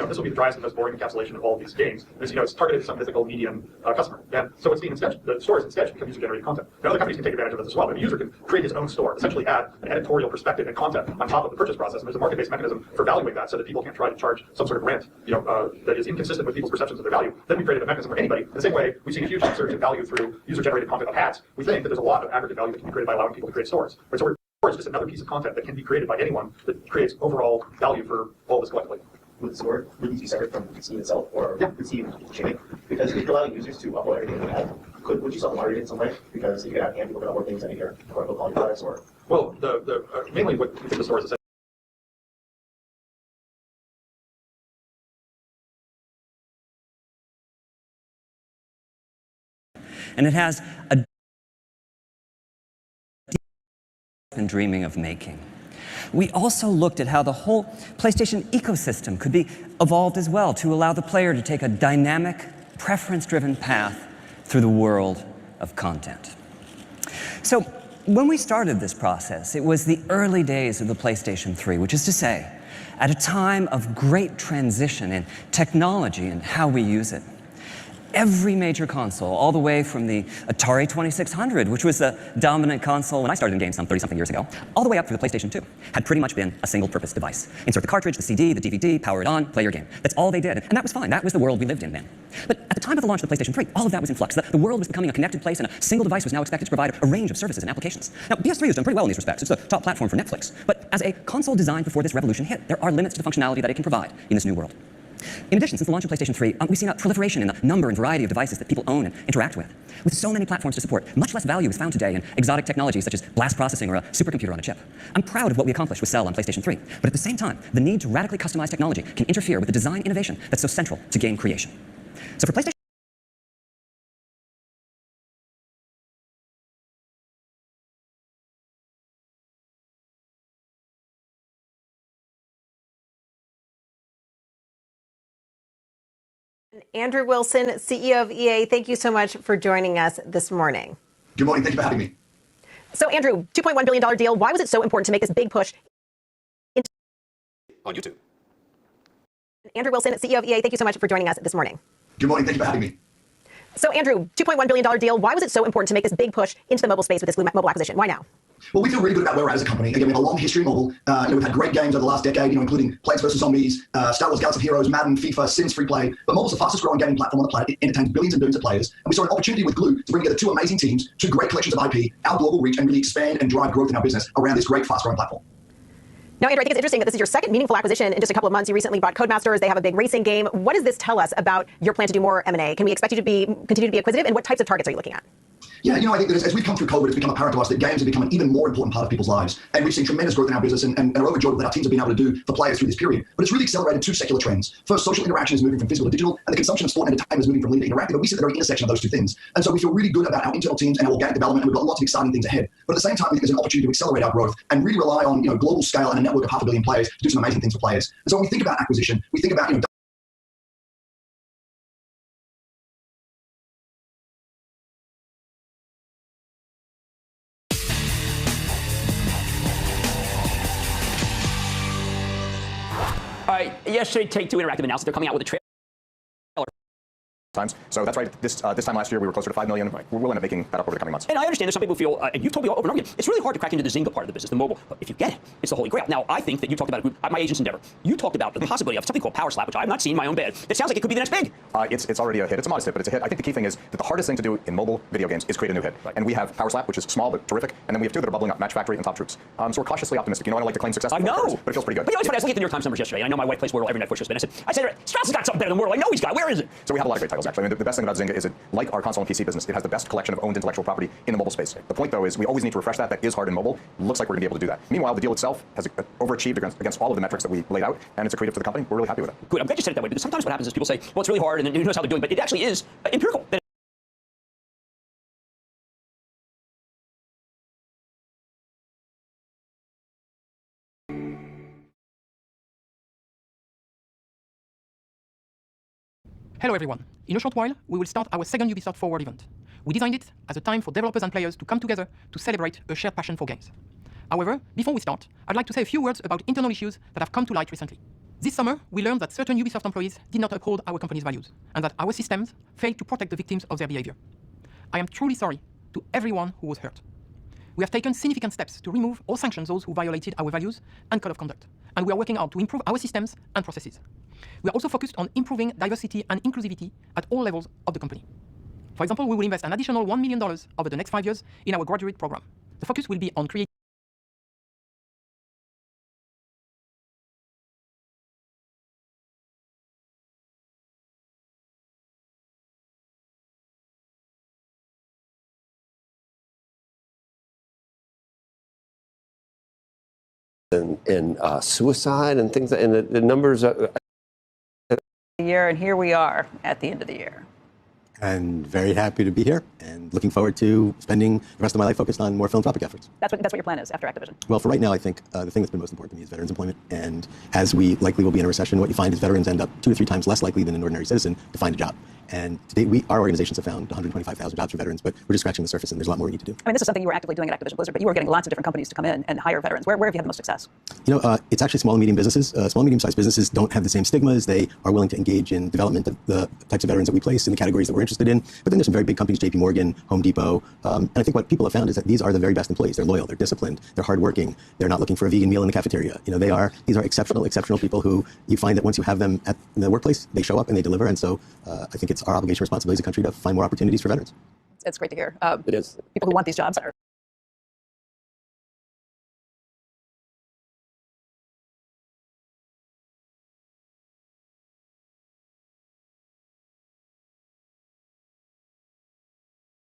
Speaker 9: this will be the driest and most boring encapsulation of all of these games. It's targeted to some physical medium customer. And so it's being sketched. The stores in Sketch become user-generated content. Now, other companies can take advantage of this as well. But a user can create his own store, essentially add an editorial perspective and content on top of the purchase process. And there's a market-based mechanism for valuing that so that people can't try to charge some sort of rent, that is inconsistent with people's perceptions of their value. Then we created a mechanism for anybody. The same way we've seen a huge surge in value through user-generated content of hats. We think that there's a lot of aggregate value that can be created by allowing people to create stores. Right? So it's just another piece of content that can be created by anyone that creates overall value for all of us collectively.
Speaker 20: With the store, would you separate from Steam itself or Steam shaming? Because if you're allowing users to upload everything they have, would you self-moderate in some way? Because you could have people that upload things that are either quote-unquote quality products or...
Speaker 9: Well, mainly what we think the store is
Speaker 21: and it has a been dreaming of making. We also looked at how the whole PlayStation ecosystem could be evolved as well to allow the player to take a dynamic, preference-driven path through the world of content. So when we started this process, it was the early days of the PlayStation 3, which is to say, at a time of great transition in technology and how we use it. Every major console, all the way from the Atari 2600, which was the dominant console when I started in games some 30-something years ago, all the way up through the PlayStation 2, had pretty much been a single-purpose device. Insert the cartridge, the CD, the DVD, power it on, play your game. That's all they did, and that was fine. That was the world we lived in then. But at the time of the launch of the PlayStation 3, all of that was in flux. The world was becoming a connected place, and a single device was now expected to provide a range of services and applications. Now, PS3 has done pretty well in these respects. It's the top platform for Netflix. But as a console designed before this revolution hit, there are limits to the functionality that it can provide in this new world. In addition, since the launch of PlayStation 3, we've seen a proliferation in the number and variety of devices that people own and interact with. With so many platforms to support, much less value is found today in exotic technologies such as blast processing or a supercomputer on a chip. I'm proud of what we accomplished with Cell on PlayStation 3, but at the same time, the need to radically customize technology can interfere with the design innovation that's so central to game creation. So for PlayStation
Speaker 14: Andrew Wilson, CEO of EA, thank you so much for joining us this morning.
Speaker 20: Good morning. Thank you for having me.
Speaker 14: So, Andrew, $2.1 billion deal. Why was it so important to make this big push
Speaker 5: on YouTube?
Speaker 14: Andrew Wilson, CEO of EA, thank you so much for joining us this morning.
Speaker 20: Good morning. Thank you for having me.
Speaker 14: So, Andrew, $2.1 billion deal. Why was it so important to make this big push into the mobile space with this mobile acquisition? Why now?
Speaker 20: Well, we feel really good about where we're at as a company. Again, we have a long history in mobile. We've had great games over the last decade, including Plants vs. Zombies, Star Wars Galaxy of Heroes, Madden, FIFA, Sims Free Play. But mobile's the fastest growing gaming platform on the planet. It entertains billions and billions of players. And we saw an opportunity with Glue to bring together two amazing teams, two great collections of IP, our global reach, and really expand and drive growth in our business around this great, fast growing platform.
Speaker 14: Now, Andrew, I think it's interesting that this is your second meaningful acquisition in just a couple of months. You recently bought Codemasters. They have a big racing game. What does this tell us about your plan to do more M&A? Can we expect you to continue to be acquisitive? And what types of targets are you looking at?
Speaker 20: Yeah, I think that as we've come through COVID, it's become apparent to us that games have become an even more important part of people's lives. And we've seen tremendous growth in our business and are overjoyed that our teams have been able to do for players through this period. But it's really accelerated two secular trends. First, social interaction is moving from physical to digital, and the consumption of sport and entertainment is moving from linear to interactive. And we sit at the very intersection of those two things. And so we feel really good about our internal teams and our organic development, and we've got lots of exciting things ahead. But at the same time, we think there's an opportunity to accelerate our growth and really rely on global scale and a network of 500 million players to do some amazing things for players. And so when we think about acquisition, we think about
Speaker 22: Yesterday, Take-Two Interactive announced that they're coming out with a trailer
Speaker 4: times. So that's right. This time last year, we were closer to 5 million. Right. We'll end up making that up over the coming months.
Speaker 5: And I understand that some people feel, and you've told me over and over again, it's really hard to crack into the Zynga part of the business, the mobile. But if you get it, it's the holy grail. Now, I think that you talked about a group, my agent's endeavor. You talked about the possibility of something called Power Slap, which I have not seen in my own bed. It sounds like it could be the next big.
Speaker 4: It's already a hit. It's a modest hit, but it's a hit. I think the key thing is that the hardest thing to do in mobile video games is create a new hit. Right. And we have Power Slap, which is small but terrific, and then we have two that are bubbling up, Match Factory and Top Troops. So we're cautiously optimistic. You know, I don't like to claim success.
Speaker 5: I know,
Speaker 4: but it feels pretty good.
Speaker 5: But you know, it's funny. I was looking at the New York Times numbers yesterday, and I know my wife plays Wordle every night before she goes to bed. I said, Strauss has got something better than Wordle. I know he's got it. Where is it?
Speaker 4: So we have a lot of great titles, actually. I mean, the best thing about Zynga is it, like our console and PC business, it has the best collection of owned intellectual property in the mobile space. The point, though, is we always need to refresh that. That is hard in mobile. Looks like we're going to be able to do that. Meanwhile, the deal itself has overachieved against all of the metrics that we laid out, and it's accretive to the company. We're really happy with it.
Speaker 5: Good. I'm glad you said it that way, because sometimes what happens is people say, well, it's really hard, and then who knows how they're doing, but it actually is empirical.
Speaker 2: Hello everyone. In a short while, we will start our second Ubisoft Forward event. We designed it as a time for developers and players to come together to celebrate a shared passion for games. However, before we start, I'd like to say a few words about internal issues that have come to light recently. This summer, we learned that certain Ubisoft employees did not uphold our company's values, and that our systems failed to protect the victims of their behavior. I am truly sorry to everyone who was hurt. We have taken significant steps to remove or sanction those who violated our values and code of conduct, and we are working hard to improve our systems and processes. We are also focused on improving diversity and inclusivity at all levels of the company. For example, we will invest an additional $1 million over the next 5 years in our graduate program. The focus will be on creating
Speaker 22: and suicide and things, and the numbers are
Speaker 23: year, and here we are at the end of the year.
Speaker 24: And very happy to be here and looking forward to spending the rest of my life focused on more philanthropic efforts.
Speaker 23: That's what your plan is after Activision.
Speaker 24: Well, for right now, I think the thing that's been most important to me is veterans employment. And as we likely will be in a recession, what you find is veterans end up 2 to 3 times less likely than an ordinary citizen to find a job. And to date, our organizations have found 125,000 jobs for veterans, but we're just scratching the surface, and there's a lot more we need to do.
Speaker 23: I mean, this is something you were actively doing at Activision Blizzard, but you were getting lots of different companies to come in and hire veterans. Where have you had the most success?
Speaker 24: You know, it's actually small and medium businesses. Small and medium-sized businesses don't have the same stigmas. They are willing to engage in development of the types of veterans that we place in the categories that we're interested in. But then there's some very big companies, JP Morgan, Home Depot. And I think what people have found is that these are the very best employees. They're loyal, they're disciplined, they're hardworking. They're not looking for a vegan meal in the cafeteria. You know, these are exceptional people who you find that once you have them in the workplace, they show up and they deliver. And so I think it's our obligation, responsibility as a country to find more opportunities for veterans.
Speaker 23: It's great to hear.
Speaker 22: It is.
Speaker 23: People who want these jobs are.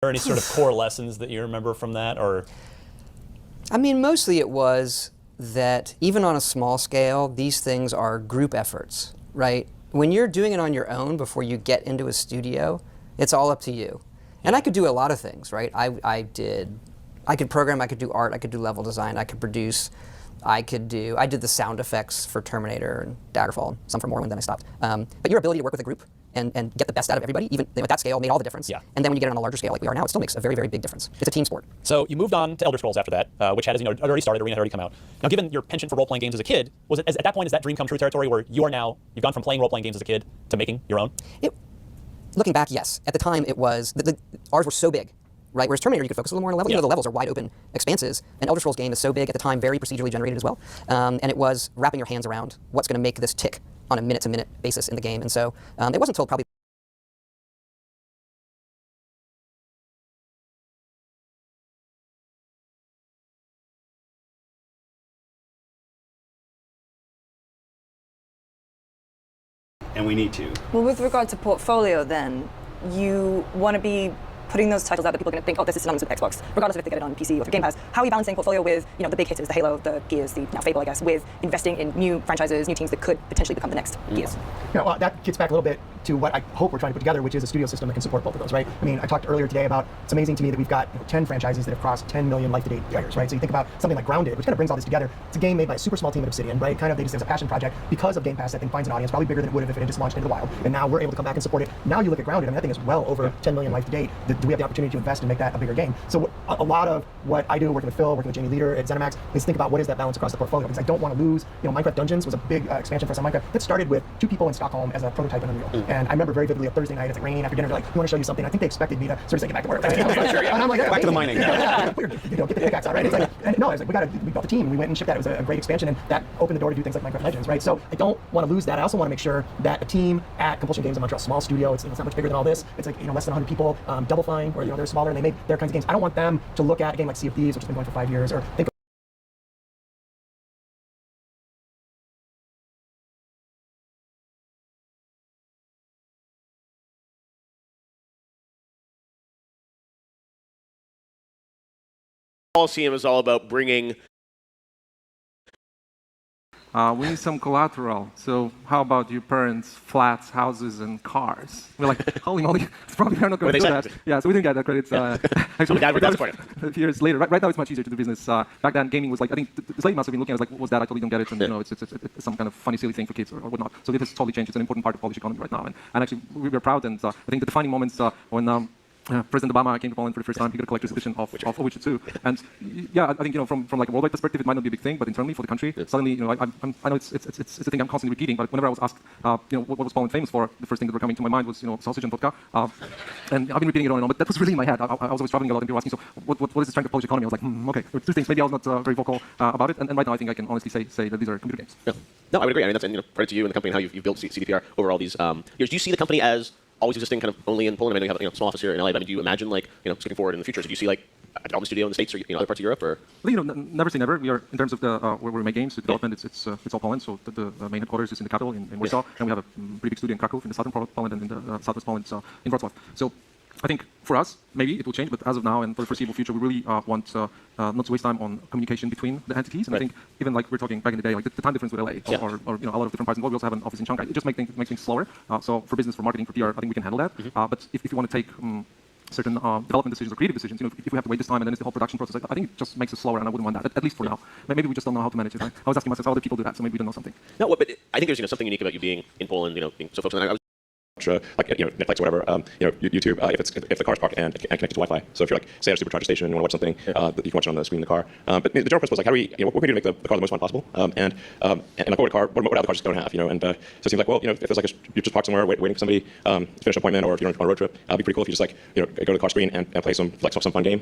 Speaker 25: Are any sort of core lessons that you remember from that, or?
Speaker 26: I mean, mostly it was that even on a small scale, these things are group efforts, right? When you're doing it on your own before you get into a studio, it's all up to you. And I could do a lot of things, right? I could program, I could do art, I could do level design, I could produce, I did the sound effects for Terminator and Daggerfall, some for Morrowind, then I stopped. But your ability to work with a group and get the best out of everybody, even at that scale, made all the difference.
Speaker 25: Yeah.
Speaker 26: And then when you get it on a larger scale like we are now, it still makes a very, very big difference. It's a team sport.
Speaker 25: So you moved on to Elder Scrolls after that, which had, as you know, already started, Arena had already come out. Now, given your penchant for role-playing games as a kid, at that point, is that dream come true territory where you've gone from playing role-playing games as a kid to making your own?
Speaker 26: Looking back, yes. At the time, it was, ours were so big, right? Whereas Terminator, you could focus a little more on a level.
Speaker 25: Yeah.
Speaker 26: You know, the levels are wide open expanses. An Elder Scrolls game is so big at the time, very procedurally generated as well. And it was wrapping your hands around what's going to make this tick on a minute-to-minute basis in the game. And so it wasn't until probably
Speaker 27: and we need to.
Speaker 23: Well, with regard to portfolio, then, you want to be putting those titles out that people are going to think, oh, this is synonymous with Xbox, regardless of if they get it on PC or through Game Pass. How are you balancing portfolio with, the big hitters, the Halo, the Gears, the now Fable, I guess, with investing in new franchises, new teams that could potentially become the next Gears?
Speaker 8: Well, that gets back a little bit to what I hope we're trying to put together, which is a studio system that can support both of those, right? I mean, I talked earlier today about, it's amazing to me that we've got 10 franchises that have crossed 10 million life-to-date players, right? So you think about something like Grounded, which kind of brings all this together. It's a game made by a super small team at Obsidian, right? Kind of, they just, as a passion project, because of Game Pass, that thing finds an audience probably bigger than it would have if it had just launched into the wild. And now we're able to come back and support it. Now you look at Grounded, I mean, that thing is well over 10 million life-to-date. Do we have the opportunity to invest and make that a bigger game? So a lot of what I do, working with Phil, working with Jamie Leader at ZeniMax, is think about what is that balance across the portfolio, because I don't want to lose, Minecraft Dungeons was a big expansion for some Minecraft that started with 2 people in Stockholm as a prototype in Unreal. And I remember very vividly a Thursday night, it's like raining after dinner, they're like, we want to show you something. I think they expected me to sort of say, get back to work. And I'm like,
Speaker 4: back to the mining.
Speaker 8: Get the pickaxe out, right? It's like, and no, I was like, we built a team, and we went and shipped that. It was a great expansion, and that opened the door to do things like Minecraft Legends, right? So I don't want to lose that. I also want to make sure that a team at Compulsion Games in Montreal, small studio, it's not much bigger than all this. It's like, less than 100 people, Double Fine, where they're smaller and they make their kinds of games. I don't want them to look at a game like Sea of Thieves, which has been going for 5 years, or think
Speaker 13: Coliseum is all about bringing.
Speaker 1: We need some collateral. So how about your parents' flats, houses, and cars? We're like, holy moly, it's probably not going to do that. Yeah, so we didn't get that credit. Actually, a few years later. Right now, it's much easier to do business. Back then, gaming was like, I think the slave must have been looking at it like, what was that? I totally don't get it. And it's some kind of funny, silly thing for kids or whatnot. So this has totally changed. It's an important part of the Polish economy right now. And actually, we were proud. And I think the defining moments when President Obama came to Poland for the first time. He got a collector's edition of Witcher 2, and yeah, I think from like a worldwide perspective, it might not be a big thing, but internally for the country, suddenly I know it's a thing I'm constantly repeating. But whenever I was asked, what was Poland famous for, the first thing that were coming to my mind was sausage and vodka, and I've been repeating it on and on. But that was really in my head. I was always traveling a lot, and people asking, so what is the strength of the Polish economy? I was like, okay, there are two things. Maybe I was not very vocal about it, and right now I think I can honestly say that these are computer games.
Speaker 13: Yeah. No, I would agree. I mean, that's credit to you and the company and how you've built CDPR over all these years. Do you see the company as always existing kind of only in Poland? I mean, you have a small office here in LA, but I mean, do you imagine like, looking forward in the future, do you see like a development studio in the States or other parts of Europe? Or?
Speaker 1: Well, never say never. We are, in terms of the where we make games, the development, it's all Poland. So the main headquarters is in the capital in Warsaw, and we have a pretty big studio in Kraków in the southern part of Poland, and in the southwest Poland in Wrocław. So I think for us, maybe it will change, but as of now and for the foreseeable future, we really want not to waste time on communication between the entities. And I think even like we're talking back in the day, like the time difference with LA or a lot of different parts in the world, we also have an office in Shanghai. It just makes things slower. So for business, for marketing, for PR, I think we can handle that. But if you want to take certain development decisions or creative decisions, if we have to wait this time and then it's the whole production process, I think it just makes us slower, and I wouldn't want that, at least for now. Maybe we just don't know how to manage it. I was asking myself, how do people do that? So maybe we don't know something.
Speaker 13: No, but I think there's something unique about you being in Poland, being so focused on that. Like Netflix or whatever, YouTube, if the car's parked and connected to Wi-Fi. So if you're like, say at a supercharger station and you want to watch something, you can watch it on the screen in the car. But the general principle is like, how do we, what can we do to make the car the most fun possible? And like, what other cars don't have, and so it seems like, well, if there's like you just park somewhere waiting for somebody to finish an appointment, or if you're on a road trip, it'd be pretty cool if you just like, go to the car screen and play some fun game.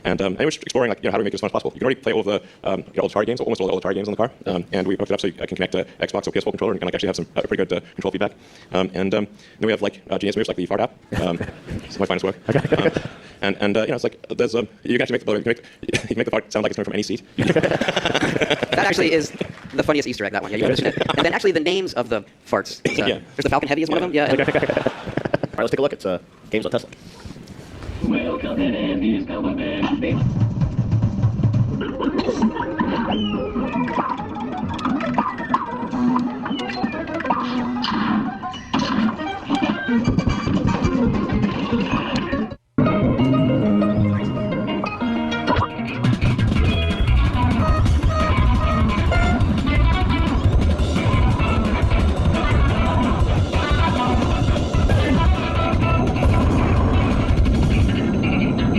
Speaker 13: And we're just exploring like, how do we make it as fun as possible? You can already play all of the all the Atari games, almost all the Atari games on the car, and we hooked it up so I can connect to Xbox or PS4 controller and can like actually have some pretty good control feedback. And then we have like genius moves like the fart app. It's my finest work. It's like there's you can actually make the fart sound like it's coming from any seat.
Speaker 26: That actually is the funniest Easter egg, that one. Yeah, you mentioned it. And then actually the names of the farts. There's the Falcon Heavy is one of them. Yeah.
Speaker 13: All right, let's take a look. It's games on Tesla.
Speaker 3: Welcome in, Andy's coming back.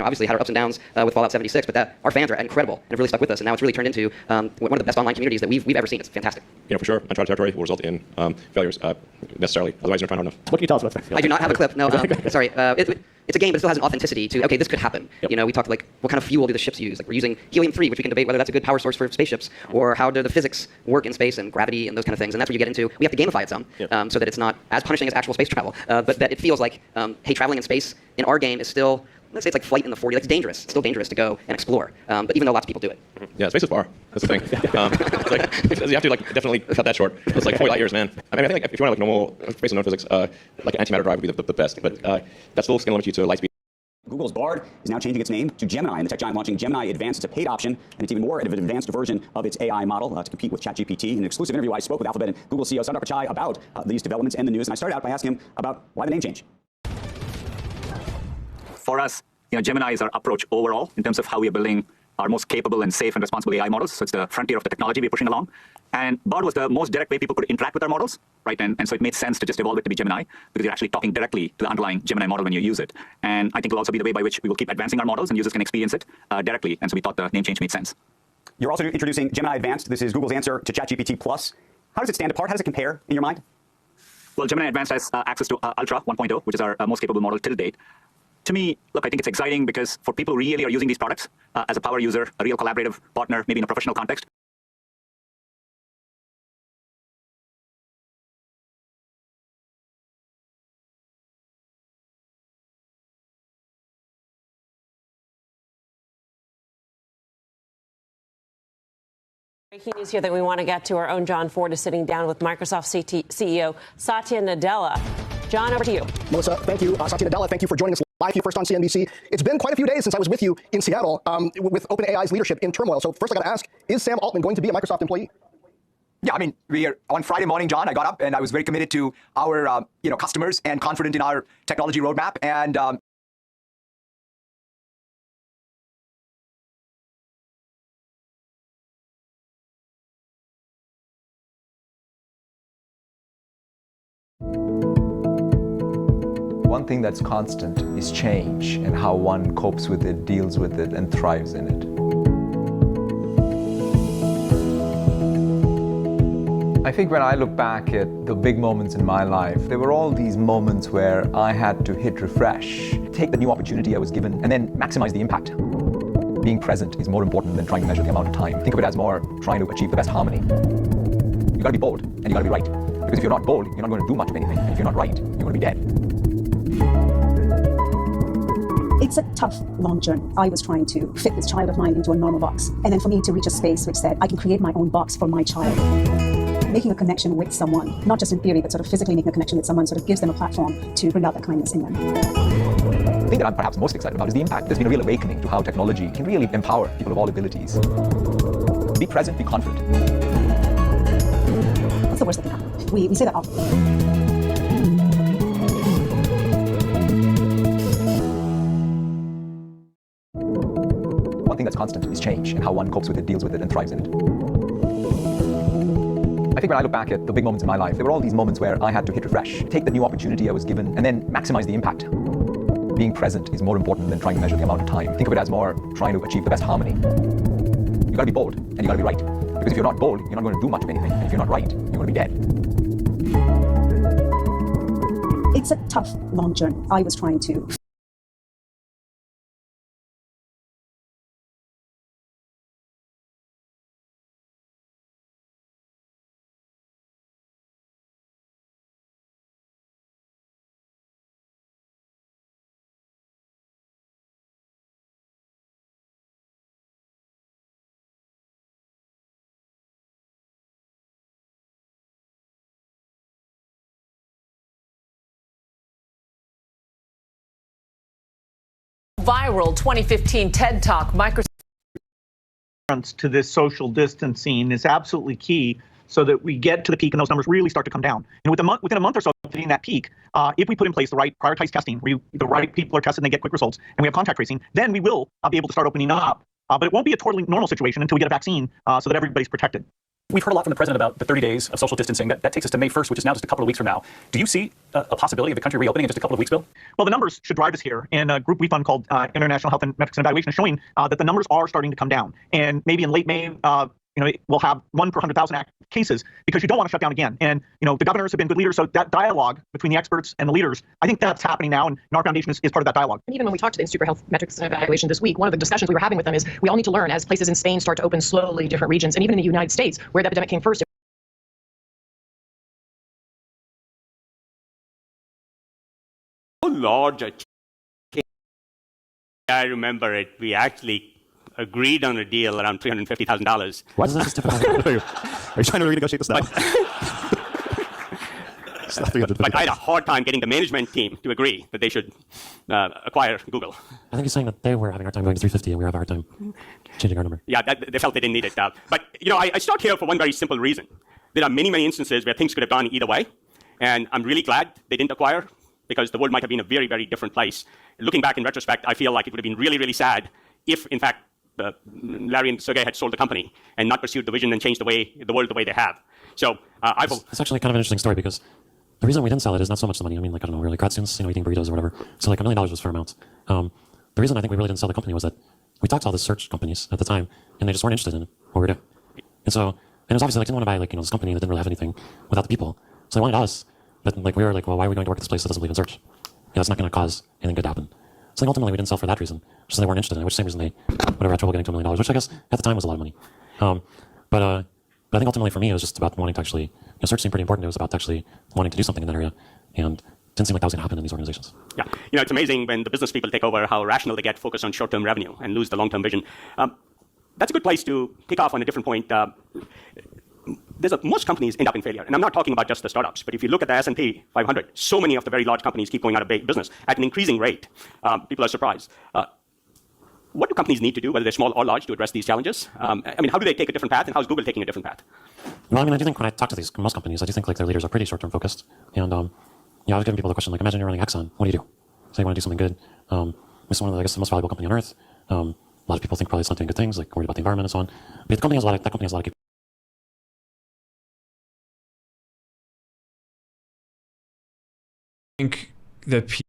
Speaker 26: Obviously had our ups and downs with Fallout 76, but our fans are incredible and have really stuck with us, and now it's really turned into one of the best online communities that we've ever seen. It's fantastic.
Speaker 13: For sure, uncharted territory will result in failures necessarily. Otherwise, you're not trying hard enough.
Speaker 26: What can you tell us about that? I do not have a clip. No, sorry. It's a game, but it still has an authenticity to, okay, this could happen. We talked like, what kind of fuel do the ships use? Like, we're using helium-3, which we can debate whether that's a good power source for spaceships, or how do the physics work in space and gravity and those kind of things. And that's where you get into, we have to gamify it some, so that it's not as punishing as actual space travel, but that it feels like, hey, traveling in space in our game is still, let's say it's like flight in the 40, like it's dangerous. It's still dangerous to go and explore, but even though lots of people do it.
Speaker 13: Yeah, space is far. That's the thing. It's like, you have to like definitely cut that short. It's like 40 light years, man. I mean, I think like, if you want like normal space and known physics, like an antimatter drive would be the best, but that's still going to limit you to light speed.
Speaker 6: Google's Bard is now changing its name to Gemini, and the tech giant launching Gemini Advanced. It's a paid option, and it's even more of an advanced version of its AI model to compete with ChatGPT. In an exclusive interview, I spoke with Alphabet and Google CEO Sundar Pichai about these developments and the news, and I started out by asking him about why the name change.
Speaker 7: For us, Gemini is our approach overall in terms of how we are building our most capable and safe and responsible AI models. So it's the frontier of the technology we're pushing along. And Bard was the most direct way people could interact with our models, right? And so it made sense to just evolve it to be Gemini, because you're actually talking directly to the underlying Gemini model when you use it. And I think it will also be the way by which we will keep advancing our models and users can experience it directly. And so we thought the name change made sense.
Speaker 6: You're also introducing Gemini Advanced. This is Google's answer to ChatGPT Plus. How does it stand apart? How does it compare in your mind?
Speaker 7: Well, Gemini Advanced has access to Ultra 1.0, which is our most capable model till date. To me, look, I think it's exciting because for people who really are using these products as a power user, a real collaborative partner, maybe in a professional context,
Speaker 10: Breaking news here that we want to get to. Our own John Ford is sitting down with Microsoft CEO Satya Nadella. John, over to you.
Speaker 11: Melissa, thank you. Satya Nadella, thank you for joining us live here first on CNBC. It's been quite a few days since I was with you in Seattle with OpenAI's leadership in turmoil. So first I got to ask, is Sam Altman going to be a Microsoft employee?
Speaker 12: Yeah, I mean, we are on Friday morning, John. I got up and I was very committed to our customers and confident in our technology roadmap. And
Speaker 15: one thing that's constant is change and how one copes with it, deals with it, and thrives in it. I think when I look back at the big moments in my life, there were all these moments where I had to hit refresh, take the new opportunity I was given, and then maximize the impact. Being present is more important than trying to measure the amount of time. Think of it as more trying to achieve the best harmony. You gotta be bold, and you gotta be right. Because if you're not bold, you're not going to do much of anything. And if you're not right, you're going to be dead.
Speaker 16: It's a tough, long journey. I was trying to fit this child of mine into a normal box. And then for me to reach a space which said, I can create my own box for my child. Making a connection with someone, not just in theory, but sort of physically making a connection with someone sort of gives them a platform to bring out that kindness in them.
Speaker 15: The thing that I'm perhaps most excited about is the impact. There's been a real awakening to how technology can really empower people of all abilities. Be present, be confident.
Speaker 16: What's the worst that can happen? We say that often.
Speaker 15: One thing that's constant is change and how one copes with it, deals with it, and thrives in it. I think when I look back at the big moments in my life, there were all these moments where I had to hit refresh, take the new opportunity I was given, and then maximize the impact. Being present is more important than trying to measure the amount of time. Think of it as more trying to achieve the best harmony. You gotta be bold, and you gotta be right. Because if you're not bold, you're not going to do much of anything. And if you're not right, you're going to be dead.
Speaker 16: It's a tough, long journey. I was trying to
Speaker 10: Viral 2015 TED Talk. Microsoft
Speaker 17: to this social distancing is absolutely key so that we get to the peak and those numbers really start to come down. And within a month or so of hitting that peak, if we put in place the right prioritized testing, where the right people are tested and they get quick results, and we have contact tracing, then we will be able to start opening up. But it won't be a totally normal situation until we get a vaccine so that everybody's protected.
Speaker 5: We've heard a lot from the president about the 30 days of social distancing. That takes us to May 1st, which is now just a couple of weeks from now. Do you see a possibility of the country reopening in just a couple of weeks, Bill?
Speaker 17: Well, the numbers should drive us here. And a group we fund called International Health and Metrics and Evaluation is showing that the numbers are starting to come down. And maybe in late May, we'll have 1 per 100,000 cases because you don't want to shut down again. And, the governors have been good leaders. So that dialogue between the experts and the leaders, I think that's happening now. And our foundation is part of that dialogue.
Speaker 2: And even when we talked to the Institute for Health Metrics and Evaluation this week, one of the discussions we were having with them is we all need to learn as places in Spain start to open slowly, different regions, and even in the United States, where the epidemic came first.
Speaker 18: Oh, Lord, I remember it. We actually agreed on a deal around $350,000.
Speaker 9: Why does that just Are you trying to renegotiate this now?
Speaker 18: But I had a hard time getting the management team to agree that they should acquire Google.
Speaker 28: I think he's saying that they were having a hard time going to 350 and we were having a hard time changing our number.
Speaker 18: Yeah, they felt they didn't need it. But, I start here for one very simple reason. There are many, many instances where things could have gone either way. And I'm really glad they didn't acquire because the world might have been a very, very different place. Looking back in retrospect, I feel like it would have been really, really sad if, in fact, Larry and Sergey had sold the company and not pursued the vision and changed the world the way they have. So
Speaker 28: it's actually kind of an interesting story because the reason we didn't sell it is not so much the money. I mean, I don't know, really grad students, eating burritos or whatever. So $1 million was fair amount. The reason I think we really didn't sell the company was that we talked to all the search companies at the time and they just weren't interested in what we were doing. And it was obviously didn't want to buy this company that didn't really have anything without the people. So they wanted us But like we were like, well, why are we going to work at this place that doesn't believe in search? Yeah, that's not going to cause anything good to happen. So like ultimately we didn't sell for that reason, just so they weren't interested in it, which is the same reason they had trouble getting to $1 million, which I guess at the time was a lot of money. But I think ultimately for me it was just about wanting to actually, search seemed pretty important. It was about actually wanting to do something in that area, and it didn't seem like that was going to happen in these organizations.
Speaker 18: Yeah, it's amazing when the business people take over how rational they get, focused on short-term revenue and lose the long-term vision. That's a good place to kick off on a different point. Most companies end up in failure, and I'm not talking about just the startups, but if you look at the S&P 500, so many of the very large companies keep going out of business at an increasing rate. People are surprised. What do companies need to do, whether they're small or large, to address these challenges? How do they take a different path, and how is Google taking a different path?
Speaker 28: Well, I do think when I talk to most companies, I do think like their leaders are pretty short-term focused. And I was giving people the question, like, imagine you're running Exxon. What do you do? Say you want to do something good. It's one of the, I guess, the most valuable company on earth. A lot of people think probably it's not doing good things, like worried about the environment and so on. But that company has a lot of capabilities.
Speaker 14: I think that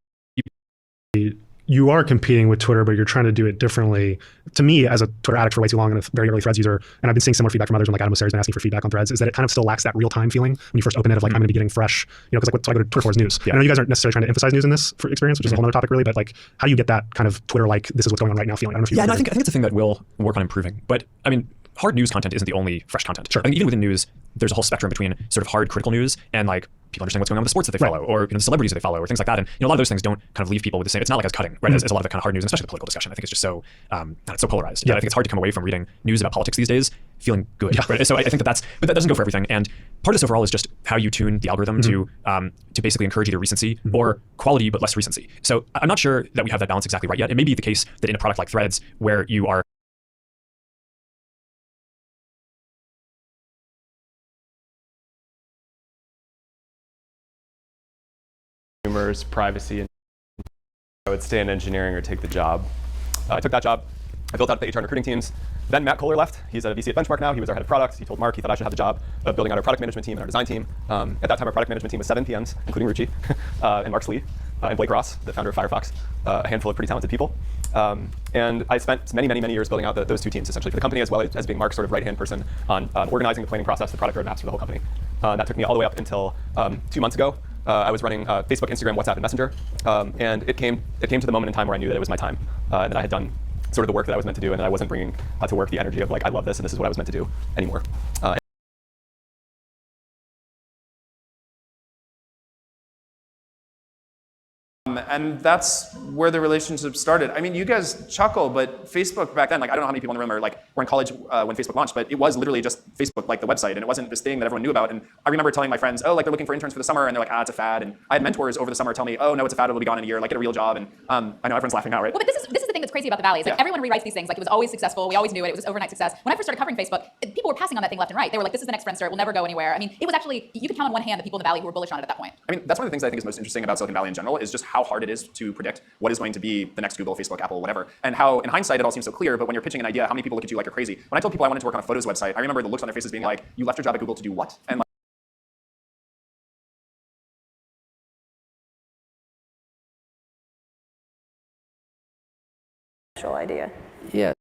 Speaker 14: you are competing with Twitter, but you're trying to do it differently. To me, as a Twitter addict for way too long and a very early Threads user, and I've been seeing similar feedback from others when like Adam Mosseri's been asking for feedback on Threads, is that it kind of still lacks that real-time feeling when you first open it of like, I'm going to be getting fresh, because like so I go to Twitter for is news. Yeah. I know you guys aren't necessarily trying to emphasize news in this experience, which is a whole other topic really, but like how do you get that kind of Twitter-like, this is what's going on right now feeling? I don't know if you
Speaker 19: I think it's a thing that we'll work on improving. But I mean, hard news content isn't the only fresh content.
Speaker 14: Sure.
Speaker 19: I mean, even within news, there's a whole spectrum between sort of hard critical news and like people understand what's going on with the sports that they follow, or the celebrities that they follow, or things like that. And a lot of those things don't kind of leave people with the same. It's not like as cutting, right? As a lot of the kind of hard news, and especially the political discussion. I think it's just so it's so polarized. Yeah, I think it's hard to come away from reading news about politics these days feeling good. Yeah. Right? So I think but that doesn't go for everything. And part of this overall is just how you tune the algorithm to basically encourage either recency or quality but less recency. So I'm not sure that we have that balance exactly right yet. It may be the case that in a product like Threads, where you are
Speaker 20: consumers, privacy, and I would stay in engineering or take the job. I took that job. I built out the HR and recruiting teams. Then Matt Kohler left. He's at a VC at Benchmark now. He was our head of product. He told Mark he thought I should have the job of building out our product management team and our design team. At that time, our product management team was 7 PMs, including Ruchi, and Mark Slee, and Blake Ross, the founder of Firefox, a handful of pretty talented people. And I spent many, many, many years building out those two teams, essentially, for the company, as well as being Mark's sort of right-hand person on organizing the planning process, the product roadmaps for the whole company. That took me all the way up until 2 months ago. I was running Facebook, Instagram, WhatsApp, and Messenger, and it came to the moment in time where I knew that it was my time, and that I had done sort of the work that I was meant to do, and that I wasn't bringing to work the energy of like, I love this, and this is what I was meant to do anymore.
Speaker 21: And that's where the relationship started. I mean, you guys chuckle, but Facebook back then, like I don't know how many people in the room were in college when Facebook launched, but it was literally just Facebook, like the website, and it wasn't this thing that everyone knew about. And I remember telling my friends, oh, like they're looking for interns for the summer, and they're like, it's a fad. And I had mentors over the summer tell me, oh no, it's a fad, it'll be gone in a year, like get a real job. And I know everyone's laughing now, right?
Speaker 22: Well, but this is the thing that's crazy about the Valley. Is like everyone rewrites these things like it was always successful. We always knew it. It was this overnight success. When I first started covering Facebook, people were passing on that thing left and right. They were like, this is the next Friendster. It will never go anywhere. I mean, it was actually, you could count on one hand the people in the Valley who were bullish on it at that point.
Speaker 21: I mean, that's one of the things I think is most interesting about Silicon Valley in general is just how hard it is to predict what is going to be the next Google, Facebook, Apple, whatever. And how, in hindsight, it all seems so clear, but when you're pitching an idea, how many people look at you like you're crazy? When I told people I wanted to work on a photos website, I remember the looks on their faces being like, you left your job at Google to do what? And
Speaker 23: Actual idea.
Speaker 21: Yeah.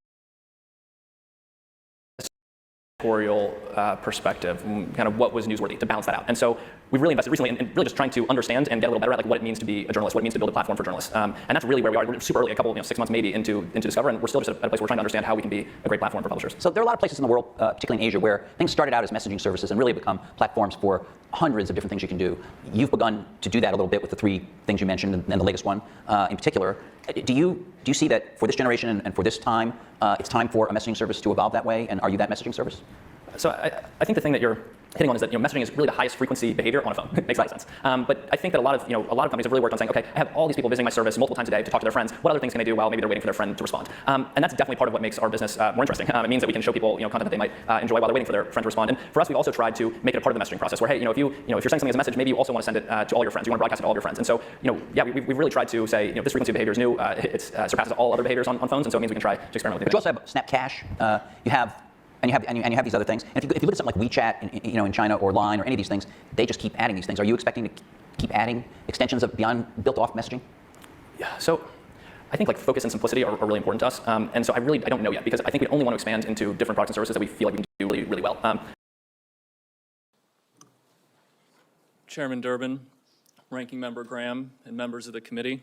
Speaker 21: Perspective, kind of what was newsworthy to balance that out. And so we've really invested recently in really just trying to understand and get a little better at like what it means to be a journalist, what it means to build a platform for journalists. And that's really where we are. We're super early, a couple, 6 months maybe into Discover, and we're still just at a place where we're trying to understand how we can be a great platform for publishers.
Speaker 24: So there are a lot of places in the world, particularly in Asia, where things started out as messaging services and really become platforms for hundreds of different things you can do. You've begun to do that a little bit with the 3 things you mentioned, and the latest one in particular. Do you see that for this generation and for this time, it's time for a messaging service to evolve that way? And are you that messaging service?
Speaker 21: So I think the thing that you're hitting on is that messaging is really the highest frequency behavior on a phone. It makes a lot of sense. But I think that a lot of companies have really worked on saying, okay, I have all these people visiting my service multiple times a day to talk to their friends. What other things can I do while maybe they're waiting for their friend to respond? And that's definitely part of what makes our business more interesting. It means that we can show people content that they might enjoy while they're waiting for their friend to respond. And for us, we've also tried to make it a part of the messaging process. Where hey, if you're sending something as a message, maybe you also want to send it to all your friends. You want to broadcast it to all of your friends. And so we've really tried to say this frequency of behavior is new. It surpasses all other behaviors on phones, and so it means we can try to experiment with it.
Speaker 24: But you also have Snap Cash. You have these other things. And if you look at something like WeChat in China or Line or any of these things, they just keep adding these things. Are you expecting to keep adding extensions of beyond built-off messaging?
Speaker 21: Yeah. So I think like focus and simplicity are really important to us. And so I don't know yet because I think we only want to expand into different products and services that we feel like we can do really, really well.
Speaker 25: Chairman Durbin,
Speaker 1: Ranking Member Graham, and members of the committee.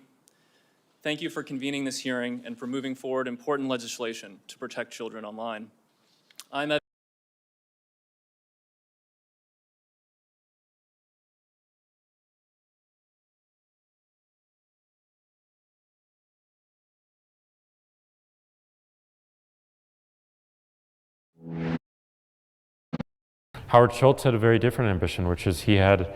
Speaker 1: Thank you for convening this hearing and for moving forward important legislation to protect children online. I'm
Speaker 28: Howard Schultz had a very different ambition, which is he had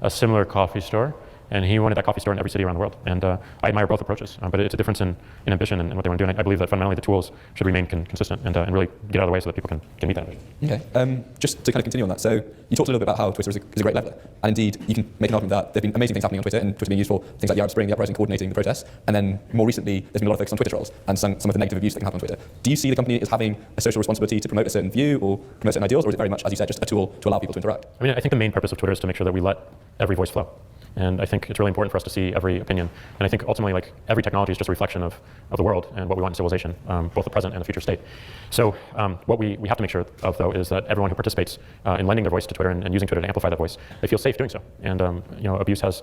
Speaker 28: a similar coffee store, and he wanted that coffee store in every city around the world. And I admire both approaches, but it's a difference in ambition and what they want to do. And I believe that fundamentally the tools should remain consistent and really get out of the way so that people can meet that ambition.
Speaker 20: Okay, just to kind of continue on that. So you talked a little bit about how Twitter is a great leveler. And indeed, you can make an argument that there have been amazing things happening on Twitter, and Twitter being used for things like the Arab Spring, the uprising, coordinating the protests. And then more recently, there's been a lot of focus on Twitter trolls and some of the negative abuse that can happen on Twitter. Do you see the company as having a social responsibility to promote a certain view or promote certain ideals, or is it very much, as you said, just a tool to allow people to interact?
Speaker 28: I mean, I think the main purpose of Twitter is to make sure that we let every voice flow. And I think it's really important for us to see every opinion. And I think ultimately, like, every technology is just a reflection of the world and what we want in civilization, both the present and the future state. So what we have to make sure of, though, is that everyone who participates in lending their voice to Twitter and using Twitter to amplify that voice, they feel safe doing so. And abuse has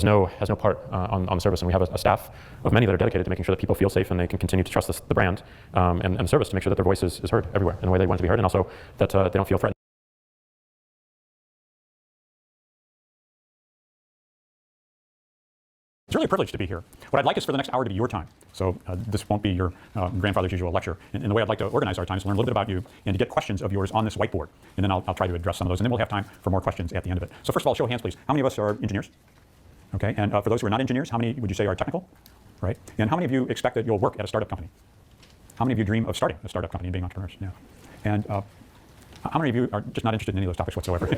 Speaker 28: no part on the service. And we have a staff of many that are dedicated to making sure that people feel safe and they can continue to trust the brand and the service to make sure that their voice is heard everywhere in the way they want it to be heard, and also that they don't feel threatened.
Speaker 3: It's really a privilege to be here. What I'd like is for the next hour to be your time. So this won't be your grandfather's usual lecture. And the way I'd like to organize our time is to learn a little bit about you and to get questions of yours on this whiteboard. And then I'll try to address some of those. And then we'll have time for more questions at the end of it. So first of all, show of hands, please. How many of us are engineers? Okay. And for those who are not engineers, how many would you say are technical? Right. And how many of you expect that you'll work at a startup company? How many of you dream of starting a startup company and being entrepreneurs? Yeah. And how many of you are just not interested in any of those topics whatsoever?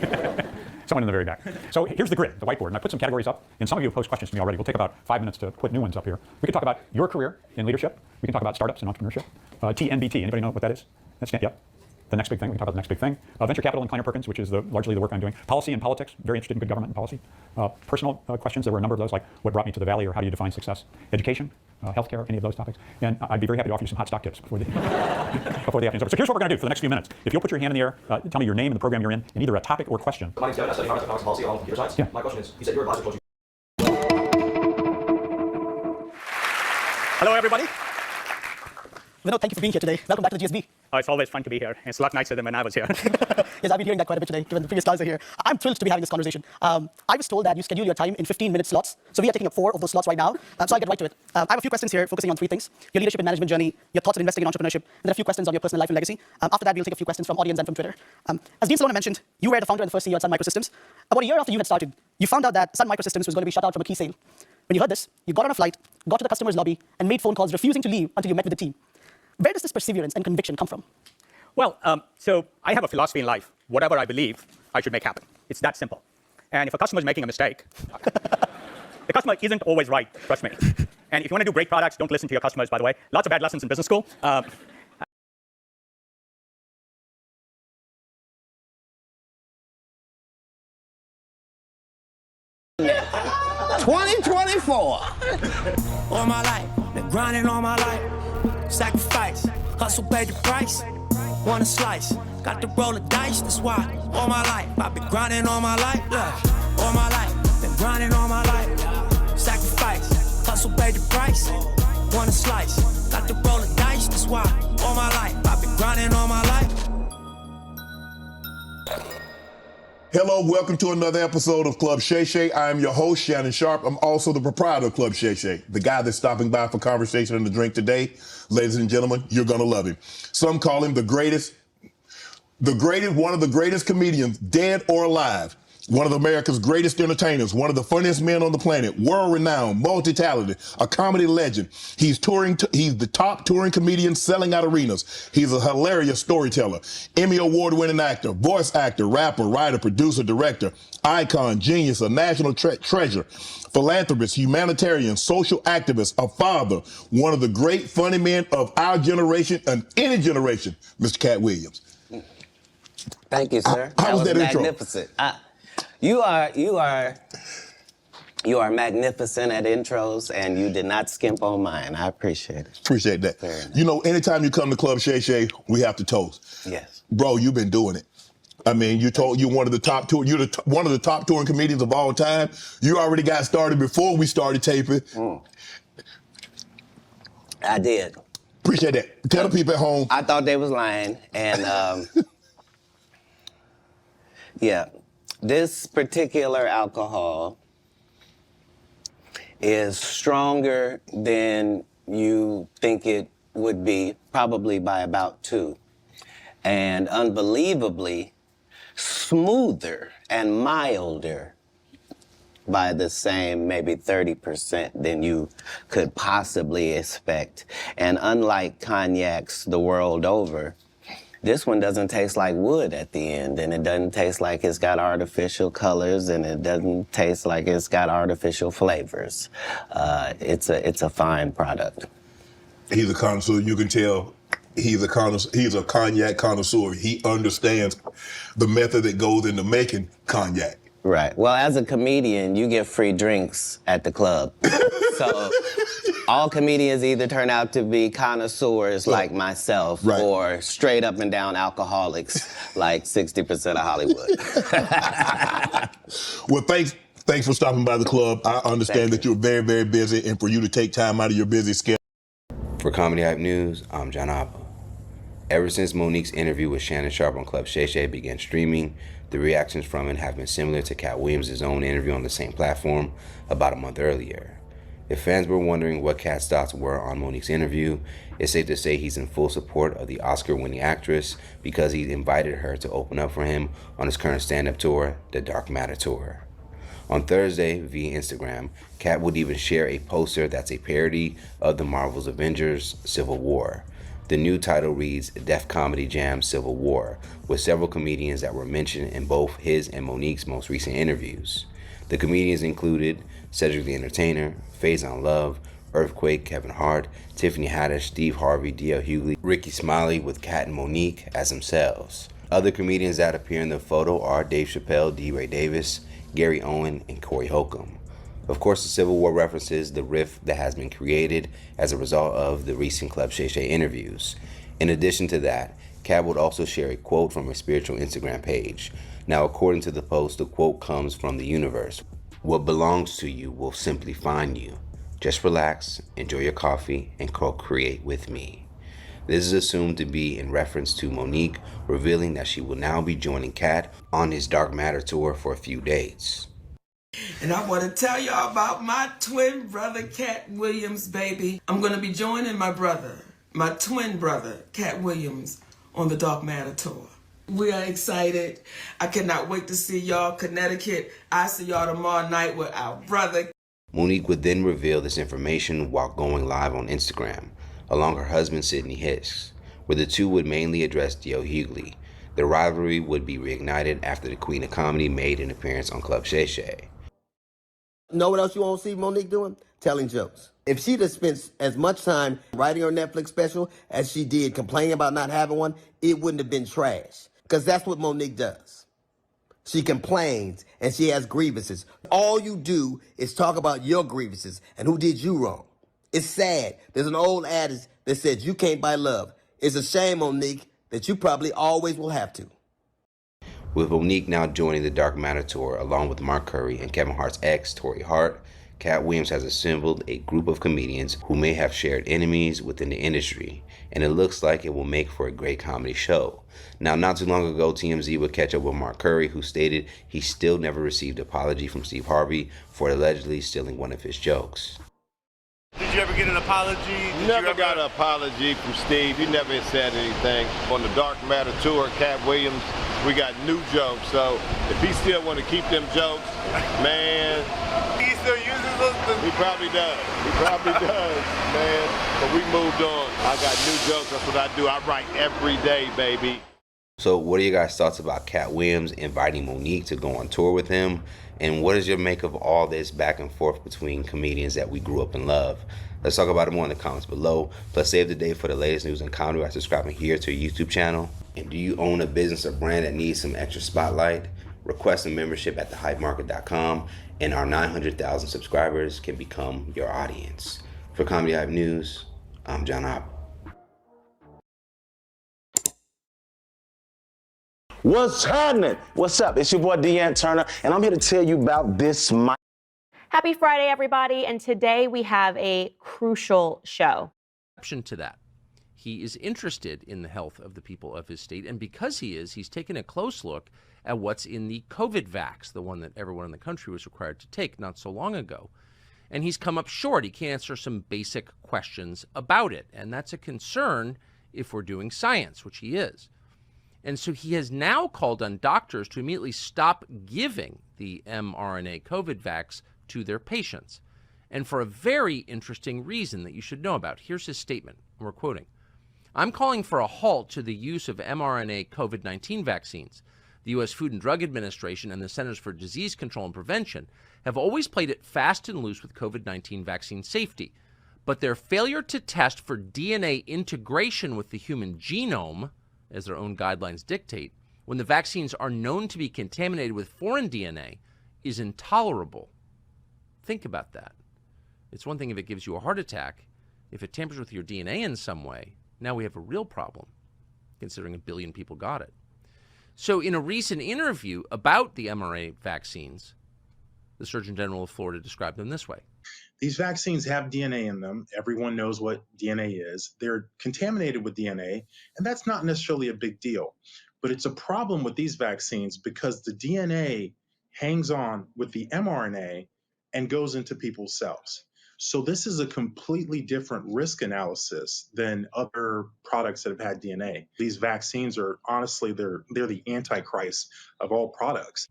Speaker 3: Someone in the very back. So here's the grid, the whiteboard, and I put some categories up, and some of you have posed questions to me already. We'll take about 5 minutes to put new ones up here. We can talk about your career in leadership. We can talk about startups and entrepreneurship. TNBT, anybody know what that is? Yep. The next big thing, we can talk about the next big thing. Venture capital and Kleiner Perkins, which is largely the work I'm doing. Policy and politics, very interested in good government and policy. Personal questions, there were a number of those, like what brought me to the Valley or how do you define success? Education, healthcare, any of those topics. And I'd be very happy to offer you some hot stock tips before the afternoon's over. So here's what we're going to do for the next few minutes. If you'll put your hand in the air, tell me your name and the program you're in, and either a topic or question.
Speaker 4: My name's Gavin. I study economics and policy on computer science.
Speaker 3: Yeah.
Speaker 4: My question is, you said your advisor told you.
Speaker 8: Hello, everybody. Vinod, thank you for being here today. Welcome back to the GSB. Oh, it's always fun to be here. It's a lot nicer than when I was here. Yes, I've been hearing that quite a bit today, given the previous guys are here. I'm thrilled to be having this conversation. I was told that you schedule your time in 15-minute slots, so we are taking up 4 of those slots right now, so I'll get right to it. I have a few questions here focusing on 3 things: your leadership and management journey, your thoughts on investing in entrepreneurship, and then a few questions on your personal life and legacy. After that, we'll take a few questions from audience and from Twitter. As Dean Salona mentioned, you were the founder and the first CEO at Sun Microsystems. About a year after you had started, you found out that Sun Microsystems was going to be shut out from a key sale. When you heard this, you got on a flight, got to the customer's lobby, and made phone calls refusing to leave until you met with the team. Where does this perseverance and conviction come from? Well, so I have a philosophy in life. Whatever I believe, I should make happen. It's that simple. And if a customer is making a mistake, the customer isn't always right, trust me. And if you want to do great products, don't listen to your customers, by the way. Lots of bad lessons in business school.
Speaker 13: 2024. All my life, been grinding all my life. Sacrifice, hustle, pay the price. Want a slice, got to roll the dice. That's why all my life, I've been grinding all my life. Look, all my life, been grinding all my life. Sacrifice, hustle, pay the price. Want a slice, got to roll the dice. That's why all my life, I've been grinding all my life.
Speaker 25: Hello, welcome to another episode of Club Shay Shay. I am your host, Shannon Sharp. I'm also the proprietor of Club Shay Shay, the guy that's stopping by for conversation and a drink today. Ladies and gentlemen, you're going to love him. Some call him the greatest, one of the greatest comedians, dead or alive. One of America's greatest entertainers, one of the funniest men on the planet, world-renowned, multi-talented, a comedy legend. He's the top touring comedian selling out arenas. He's a hilarious storyteller, Emmy award-winning actor, voice actor, rapper, writer, producer, director, icon, genius, a national treasure, philanthropist, humanitarian, social activist, a father, one of the great funny men of our generation and any generation, Mr. Cat Williams.
Speaker 26: Thank you, sir.
Speaker 25: How was that intro?
Speaker 26: Magnificent. You are magnificent at intros, and you did not skimp on mine. I appreciate it.
Speaker 25: Appreciate that. You know, anytime you come to Club Shay Shay, we have to toast.
Speaker 26: Yes.
Speaker 25: Bro, you've been doing it. I mean, you're one of the top tour. One of the top touring comedians of all time. You already got started before we started taping.
Speaker 26: I did.
Speaker 25: Appreciate that. Tell the people at home.
Speaker 26: I thought they was lying, and yeah, this particular alcohol is stronger than you think it would be, probably by about 2, and unbelievably smoother and milder by the same maybe 30% than you could possibly expect. And unlike cognacs the world over, this one doesn't taste like wood at the end, and it doesn't taste like it's got artificial colors, and it doesn't taste like it's got artificial flavors. It's a fine product.
Speaker 25: He's a connoisseur. You can tell he's a connoisseur. He's a cognac connoisseur. He understands the method that goes into making cognac.
Speaker 26: Right. Well, as a comedian, you get free drinks at the club. So all comedians either turn out to be connoisseurs like myself, or straight up and down alcoholics like 60% of Hollywood.
Speaker 25: Well, thanks for stopping by the club. I understand that you're very, very busy, and for you to take time out of your busy schedule.
Speaker 6: For Comedy Hype News, I'm John Appa. Ever since Monique's interview with Shannon Sharpe on Club Shay Shay began streaming, the reactions from it have been similar to Cat Williams' own interview on the same platform about a month earlier. If fans were wondering what Cat's thoughts were on Monique's interview, it's safe to say he's in full support of the Oscar-winning actress because he invited her to open up for him on his current stand-up tour, the Dark Matter Tour. On Thursday, via Instagram, Cat would even share a poster that's a parody of the Marvel's Avengers Civil War. The new title reads Def Comedy Jam Civil War, with several comedians that were mentioned in both his and Monique's most recent interviews. The comedians included Cedric the Entertainer, Faison Love, Earthquake, Kevin Hart, Tiffany Haddish, Steve Harvey, D.L. Hughley, Ricky Smiley with Cat and Monique as themselves. Other comedians that appear in the photo are Dave Chappelle, D. Ray Davis, Gary Owen, and Corey Holcomb. Of course, the Civil War references the rift that has been created as a result of the recent Club Shay Shay interviews. In addition to that, Cat would also share a quote from her spiritual Instagram page. Now, according to the post, the quote comes from the universe. What belongs to you will simply find you. Just relax, enjoy your coffee, and co-create with me. This is assumed to be in reference to Monique revealing that she will now be joining Cat on his Dark Matter tour for a few dates.
Speaker 7: And I want to tell y'all about my twin brother, Cat Williams, baby. I'm going to be joining my twin brother, Cat Williams, on the Dark Matter Tour. We are excited. I cannot wait to see y'all, Connecticut. I see y'all tomorrow night with our brother.
Speaker 6: Monique would then reveal this information while going live on Instagram, along her husband, Sidney Hisks, where the two would mainly address D.L. Hughley. The rivalry would be reignited after the Queen of Comedy made an appearance on Club Shay Shay.
Speaker 10: Know what else you won't see Monique doing? Telling jokes. If she'd have spent as much time writing her Netflix special as she did complaining about not having one, it wouldn't have been trash. Because that's what Monique does. She complains and she has grievances. All you do is talk about your grievances and who did you wrong. It's sad. There's an old adage that says you can't buy love. It's a shame, Monique, that you probably always will have to.
Speaker 6: With Monique now joining the Dark Matter Tour along with Mark Curry and Kevin Hart's ex, Torrey Hart, Cat Williams has assembled a group of comedians who may have shared enemies within the industry, and it looks like it will make for a great comedy show. Now, not too long ago, TMZ would catch up with Mark Curry, who stated he still never received an apology from Steve Harvey for allegedly stealing one of his jokes.
Speaker 11: Did you ever get an apology? Never got an apology from Steve. He never said anything. On the Dark Matter Tour, Cat Williams, we got new jokes. So if he still want to keep them jokes, man. He still uses those? He probably does. He probably does, man. But we moved on. I got new jokes. That's what I do. I write every day, baby.
Speaker 6: So what are your guys' thoughts about Cat Williams inviting Monique to go on tour with him? And what is your make of all this back and forth between comedians that we grew up and love? Let's talk about it more in the comments below. Plus, save the date for the latest news and comedy by subscribing here to our YouTube channel. And do you own a business or brand that needs some extra spotlight? Request a membership at thehypemarket.com, and our 900,000 subscribers can become your audience. For Comedy Hype News, I'm John Appa.
Speaker 2: What's happening? What's up? It's your boy Deanne Turner, and I'm here to tell you about this mic.
Speaker 5: Happy Friday, everybody, and today we have a crucial show.
Speaker 9: To that. He is interested in the health of the people of his state, and because he is, he's taken a close look at what's in the COVID vax, the one that everyone in the country was required to take not so long ago. And he's come up short. He can't answer some basic questions about it, and that's a concern if we're doing science, which he is. And so he has now called on doctors to immediately stop giving the mRNA COVID vax to their patients, and for a very interesting reason that you should know about. Here's his statement, and we're quoting. I'm calling for a halt to the use of mRNA COVID-19 vaccines. The U.S. Food and Drug Administration and the Centers for Disease Control and Prevention have always played it fast and loose with COVID-19 vaccine safety, but their failure to test for DNA integration with the human genome, as their own guidelines dictate, when the vaccines are known to be contaminated with foreign DNA, is intolerable. Think about that. It's one thing if it gives you a heart attack. If it tampers with your DNA in some way, now we have a real problem, considering 1 billion people got it. So in a recent interview about the mRNA vaccines, the Surgeon General of Florida described them this way.
Speaker 12: These vaccines have DNA in them. Everyone knows what DNA is. They're contaminated with DNA, and that's not necessarily a big deal. But it's a problem with these vaccines because the DNA hangs on with the mRNA and goes into people's cells. So this is a completely different risk analysis than other products that have had DNA. These vaccines are, honestly, they're the antichrist of all products.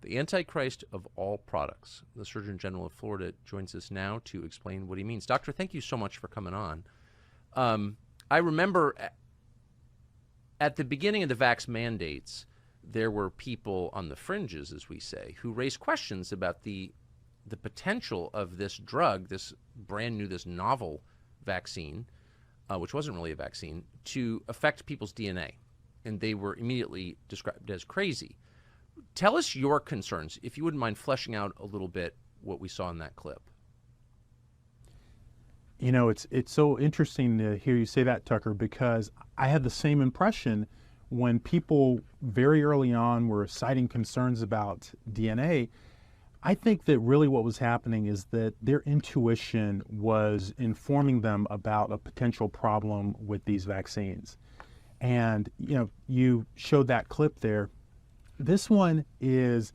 Speaker 9: The Antichrist of all products. The Surgeon General of Florida joins us now to explain what he means. Doctor, thank you so much for coming on. I remember at the beginning of the vax mandates, there were people on the fringes, as we say, who raised questions about the potential of this drug, this brand new, this novel vaccine, which wasn't really a vaccine, to affect people's DNA. And they were immediately described as crazy. Tell us your concerns, if you wouldn't mind fleshing out a little bit what we saw in that clip.
Speaker 15: You know, it's so interesting to hear you say that, Tucker, because I had the same impression when people very early on were citing concerns about DNA. I think that really what was happening is that their intuition was informing them about a potential problem with these vaccines. And, you know, you showed that clip there. This one is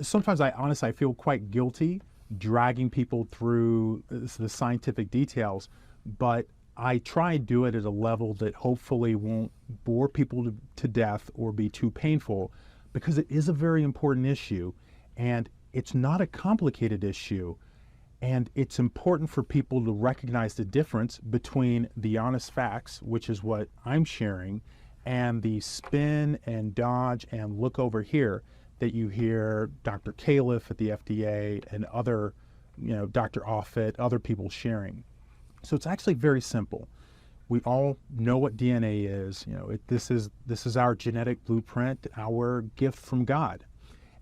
Speaker 15: sometimes I feel quite guilty dragging people through the scientific details, but I try and do it at a level that hopefully won't bore people to death or be too painful, because it is a very important issue, and it's not a complicated issue. And it's important for people to recognize the difference between the honest facts, which is what I'm sharing, and the spin and dodge and look over here that you hear Dr. Califf at the FDA and other, Dr. Offit, other people sharing. So it's actually very simple. We all know what DNA is. This is our genetic blueprint, our gift from God.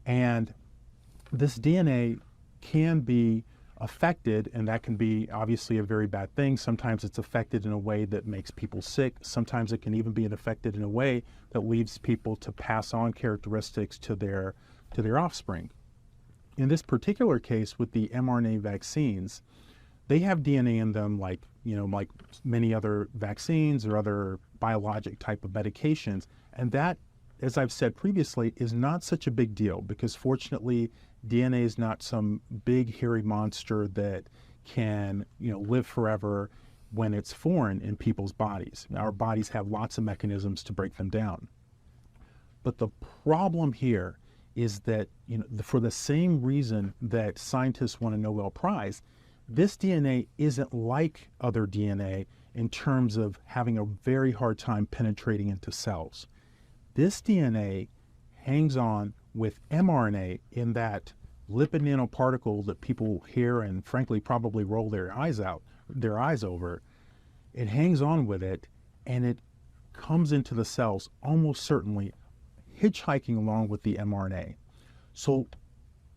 Speaker 15: And this DNA can be affected, and that can be obviously a very bad thing. Sometimes it's affected in a way that makes people sick. Sometimes it can even be affected in a way that leads people to pass on characteristics to their offspring. In this particular case with the mRNA vaccines, they have DNA in them like many other vaccines or other biologic type of medications. And that, as I've said previously, is not such a big deal, because fortunately DNA is not some big hairy monster that can live forever when it's foreign in people's bodies. Our bodies have lots of mechanisms to break them down. But the problem here is that for the same reason that scientists won a Nobel Prize, this DNA isn't like other DNA in terms of having a very hard time penetrating into cells. This DNA hangs on with mRNA in that lipid nanoparticle that people hear and frankly probably roll their eyes over. It hangs on with it, and it comes into the cells almost certainly hitchhiking along with the mRNA. So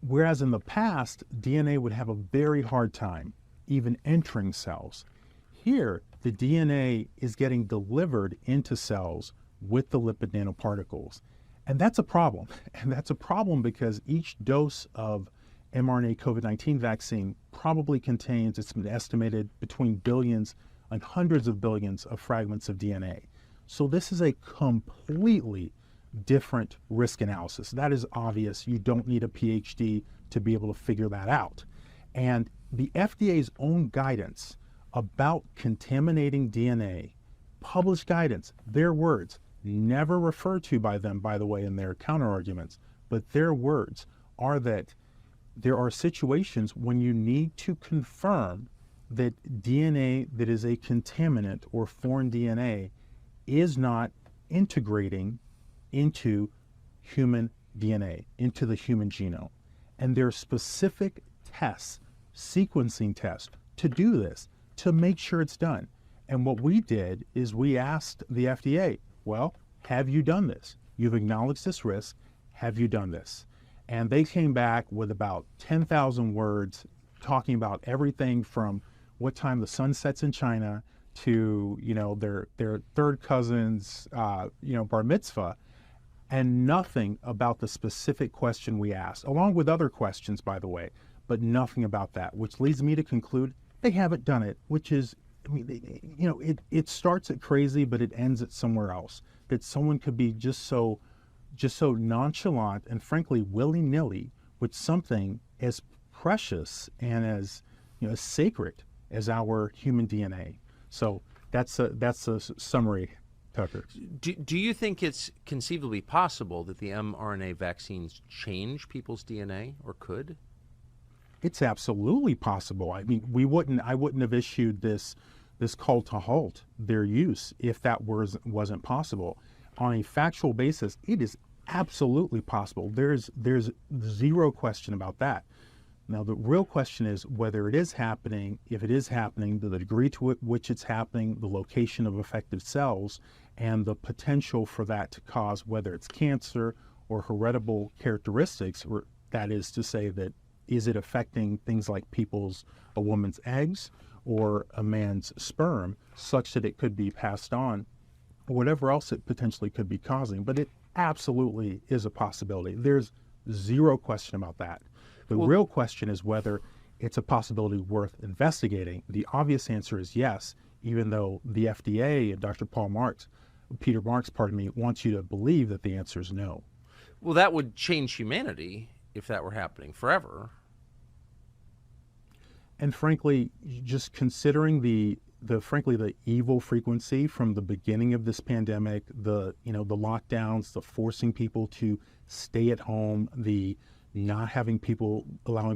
Speaker 15: whereas in the past DNA would have a very hard time even entering cells, here the DNA is getting delivered into cells with the lipid nanoparticles. And that's a problem. And that's a problem because each dose of mRNA COVID-19 vaccine probably contains, it's been estimated, between billions and hundreds of billions of fragments of DNA. So this is a completely different risk analysis. That is obvious. You don't need a PhD to be able to figure that out. And the FDA's own guidance about contaminating DNA, published guidance, their words, never referred to by them, by the way, in their counterarguments, but their words are that there are situations when you need to confirm that DNA that is a contaminant or foreign DNA is not integrating into human DNA, into the human genome. And there are specific tests, sequencing tests, to do this, to make sure it's done. And what we did is we asked the FDA, well, have you done this? You've acknowledged this risk. Have you done this? And they came back with about 10,000 words talking about everything from what time the sun sets in China to, their third cousin's, bar mitzvah, and nothing about the specific question we asked, along with other questions, by the way, but nothing about that, which leads me to conclude they haven't done it, which is, it starts at crazy, but it ends at somewhere else. That someone could be just so nonchalant and frankly willy-nilly with something as precious and as sacred as our human DNA. So that's a summary, Tucker.
Speaker 9: Do you think it's conceivably possible that the mRNA vaccines change people's DNA, or could?
Speaker 15: It's absolutely possible. I mean, I wouldn't have issued this call to halt their use if that wasn't possible. On a factual basis, it is absolutely possible. There's zero question about that. Now, the real question is whether it is happening, if it is happening, the degree to which it's happening, the location of affected cells, and the potential for that to cause, whether it's cancer or heritable characteristics, or that is to say that is it affecting things like a woman's eggs or a man's sperm, such that it could be passed on, or whatever else it potentially could be causing. But it absolutely is a possibility. There's zero question about that. The real question is whether it's a possibility worth investigating. The obvious answer is yes, even though the FDA and Peter Marks, wants you to believe that the answer is no.
Speaker 9: Well, that would change humanity if that were happening forever.
Speaker 15: And frankly, just considering the evil frequency from the beginning of this pandemic, the lockdowns, the forcing people to stay at home, the not allowing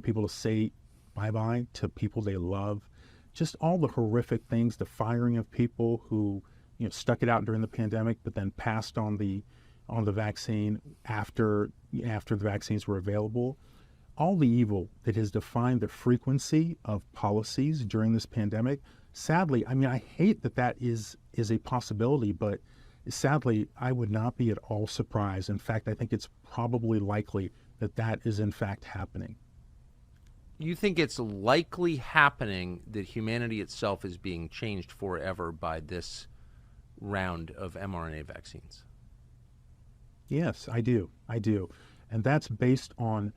Speaker 15: people to say bye-bye to people they love, just all the horrific things, the firing of people who stuck it out during the pandemic but then passed on the vaccine after the vaccines were available. All the evil that has defined the frequency of policies during this pandemic, sadly, I hate that is a possibility, but sadly, I would not be at all surprised. In fact, I think it's probably likely that is in fact happening.
Speaker 9: You think it's likely happening that humanity itself is being changed forever by this round of mRNA vaccines?
Speaker 15: Yes, I do. And that's based on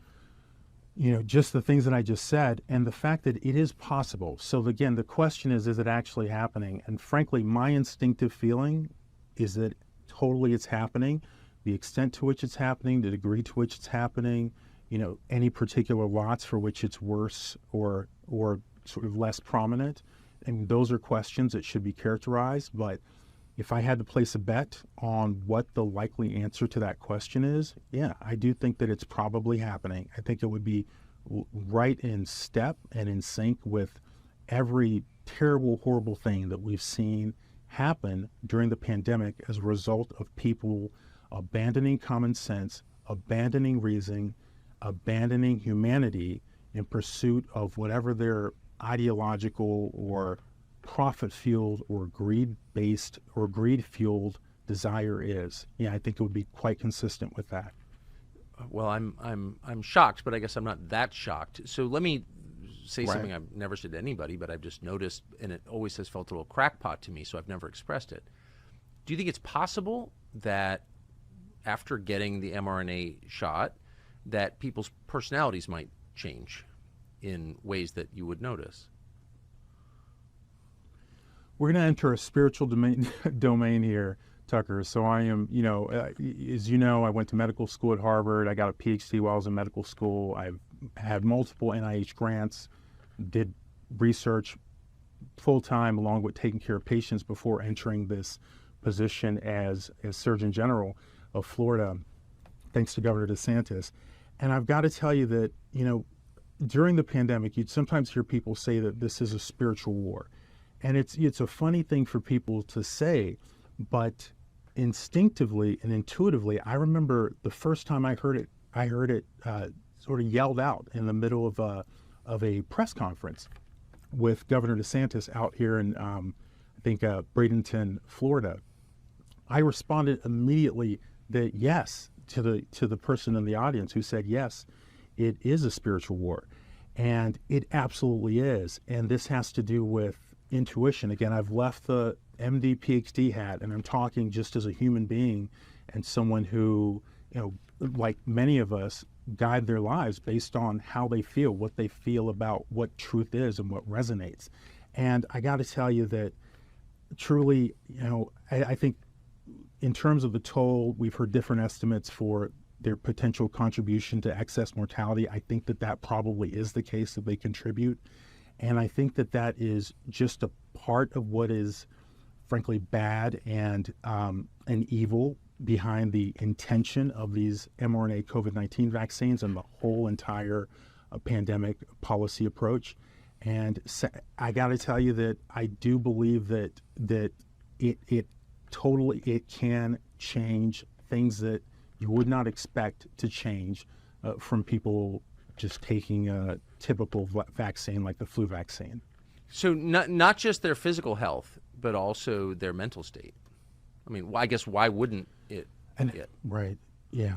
Speaker 15: just the things that I just said and the fact that it is possible. So again, the question is it actually happening? And frankly, my instinctive feeling is that totally it's happening. The extent to which it's happening, the degree to which it's happening, any particular lots for which it's worse or sort of less prominent. And those are questions that should be characterized. But if I had to place a bet on what the likely answer to that question is, yeah, I do think that it's probably happening. I think it would be right in step and in sync with every terrible, horrible thing that we've seen happen during the pandemic as a result of people abandoning common sense, abandoning reason, abandoning humanity in pursuit of whatever their ideological or profit-fueled or greed-based or greed-fueled desire is. Yeah, I think it would be quite consistent with that.
Speaker 9: Well, I'm shocked, but I guess I'm not that shocked. So let me say something I've never said to anybody, but I've just noticed, and it always has felt a little crackpot to me, so I've never expressed it. Do you think it's possible that after getting the mRNA shot, that people's personalities might change in ways that you would notice?
Speaker 15: We're going to enter a spiritual domain here, Tucker. So I am, as you know, I went to medical school at Harvard. I got a PhD while I was in medical school. I've had multiple NIH grants, did research full-time along with taking care of patients before entering this position as Surgeon General of Florida, thanks to Governor DeSantis. And I've got to tell you that, during the pandemic, you'd sometimes hear people say that this is a spiritual war. And it's a funny thing for people to say, but instinctively and intuitively, I remember the first time I heard it sort of yelled out in the middle of a press conference with Governor DeSantis out here in, I think, Bradenton, Florida. I responded immediately that yes, to the person in the audience who said yes, it is a spiritual war, and it absolutely is. And this has to do with intuition. Again, I've left the MD PhD hat, and I'm talking just as a human being and someone who, like many of us, guide their lives based on how they feel, what they feel about what truth is and what resonates. And I got to tell you that truly, I think in terms of the toll, we've heard different estimates for their potential contribution to excess mortality. I think that probably is the case, that they contribute. And I think that is just a part of what is, frankly, bad and evil behind the intention of these mRNA COVID-19 vaccines and the whole entire pandemic policy approach. And I got to tell you that I do believe that it totally can change things that you would not expect to change from people just taking a typical vaccine like the flu vaccine.
Speaker 9: So not just their physical health, but also their mental state. I mean, I guess why wouldn't it?
Speaker 15: Right. Yeah.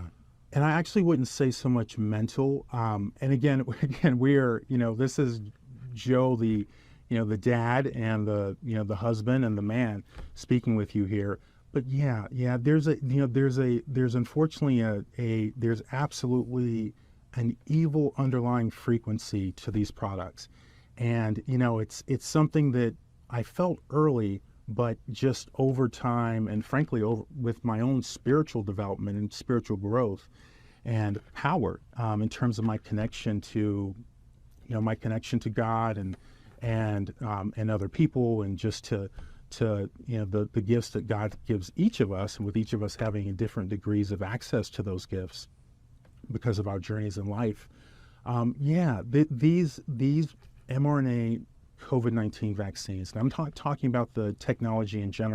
Speaker 15: And I actually wouldn't say so much mental. And again, we are, this is Joe, the dad and the husband and the man speaking with you here. But there's unfortunately there's absolutely an evil underlying frequency to these products. And, it's something that I felt early, but just over time and frankly, with my own spiritual development and spiritual growth and power, in terms of my connection to, God and other people, and just to the gifts that God gives each of us, and with each of us having different degrees of access to those gifts because of our journeys in life. These mRNA COVID-19 vaccines, and I'm talking about the technology in general.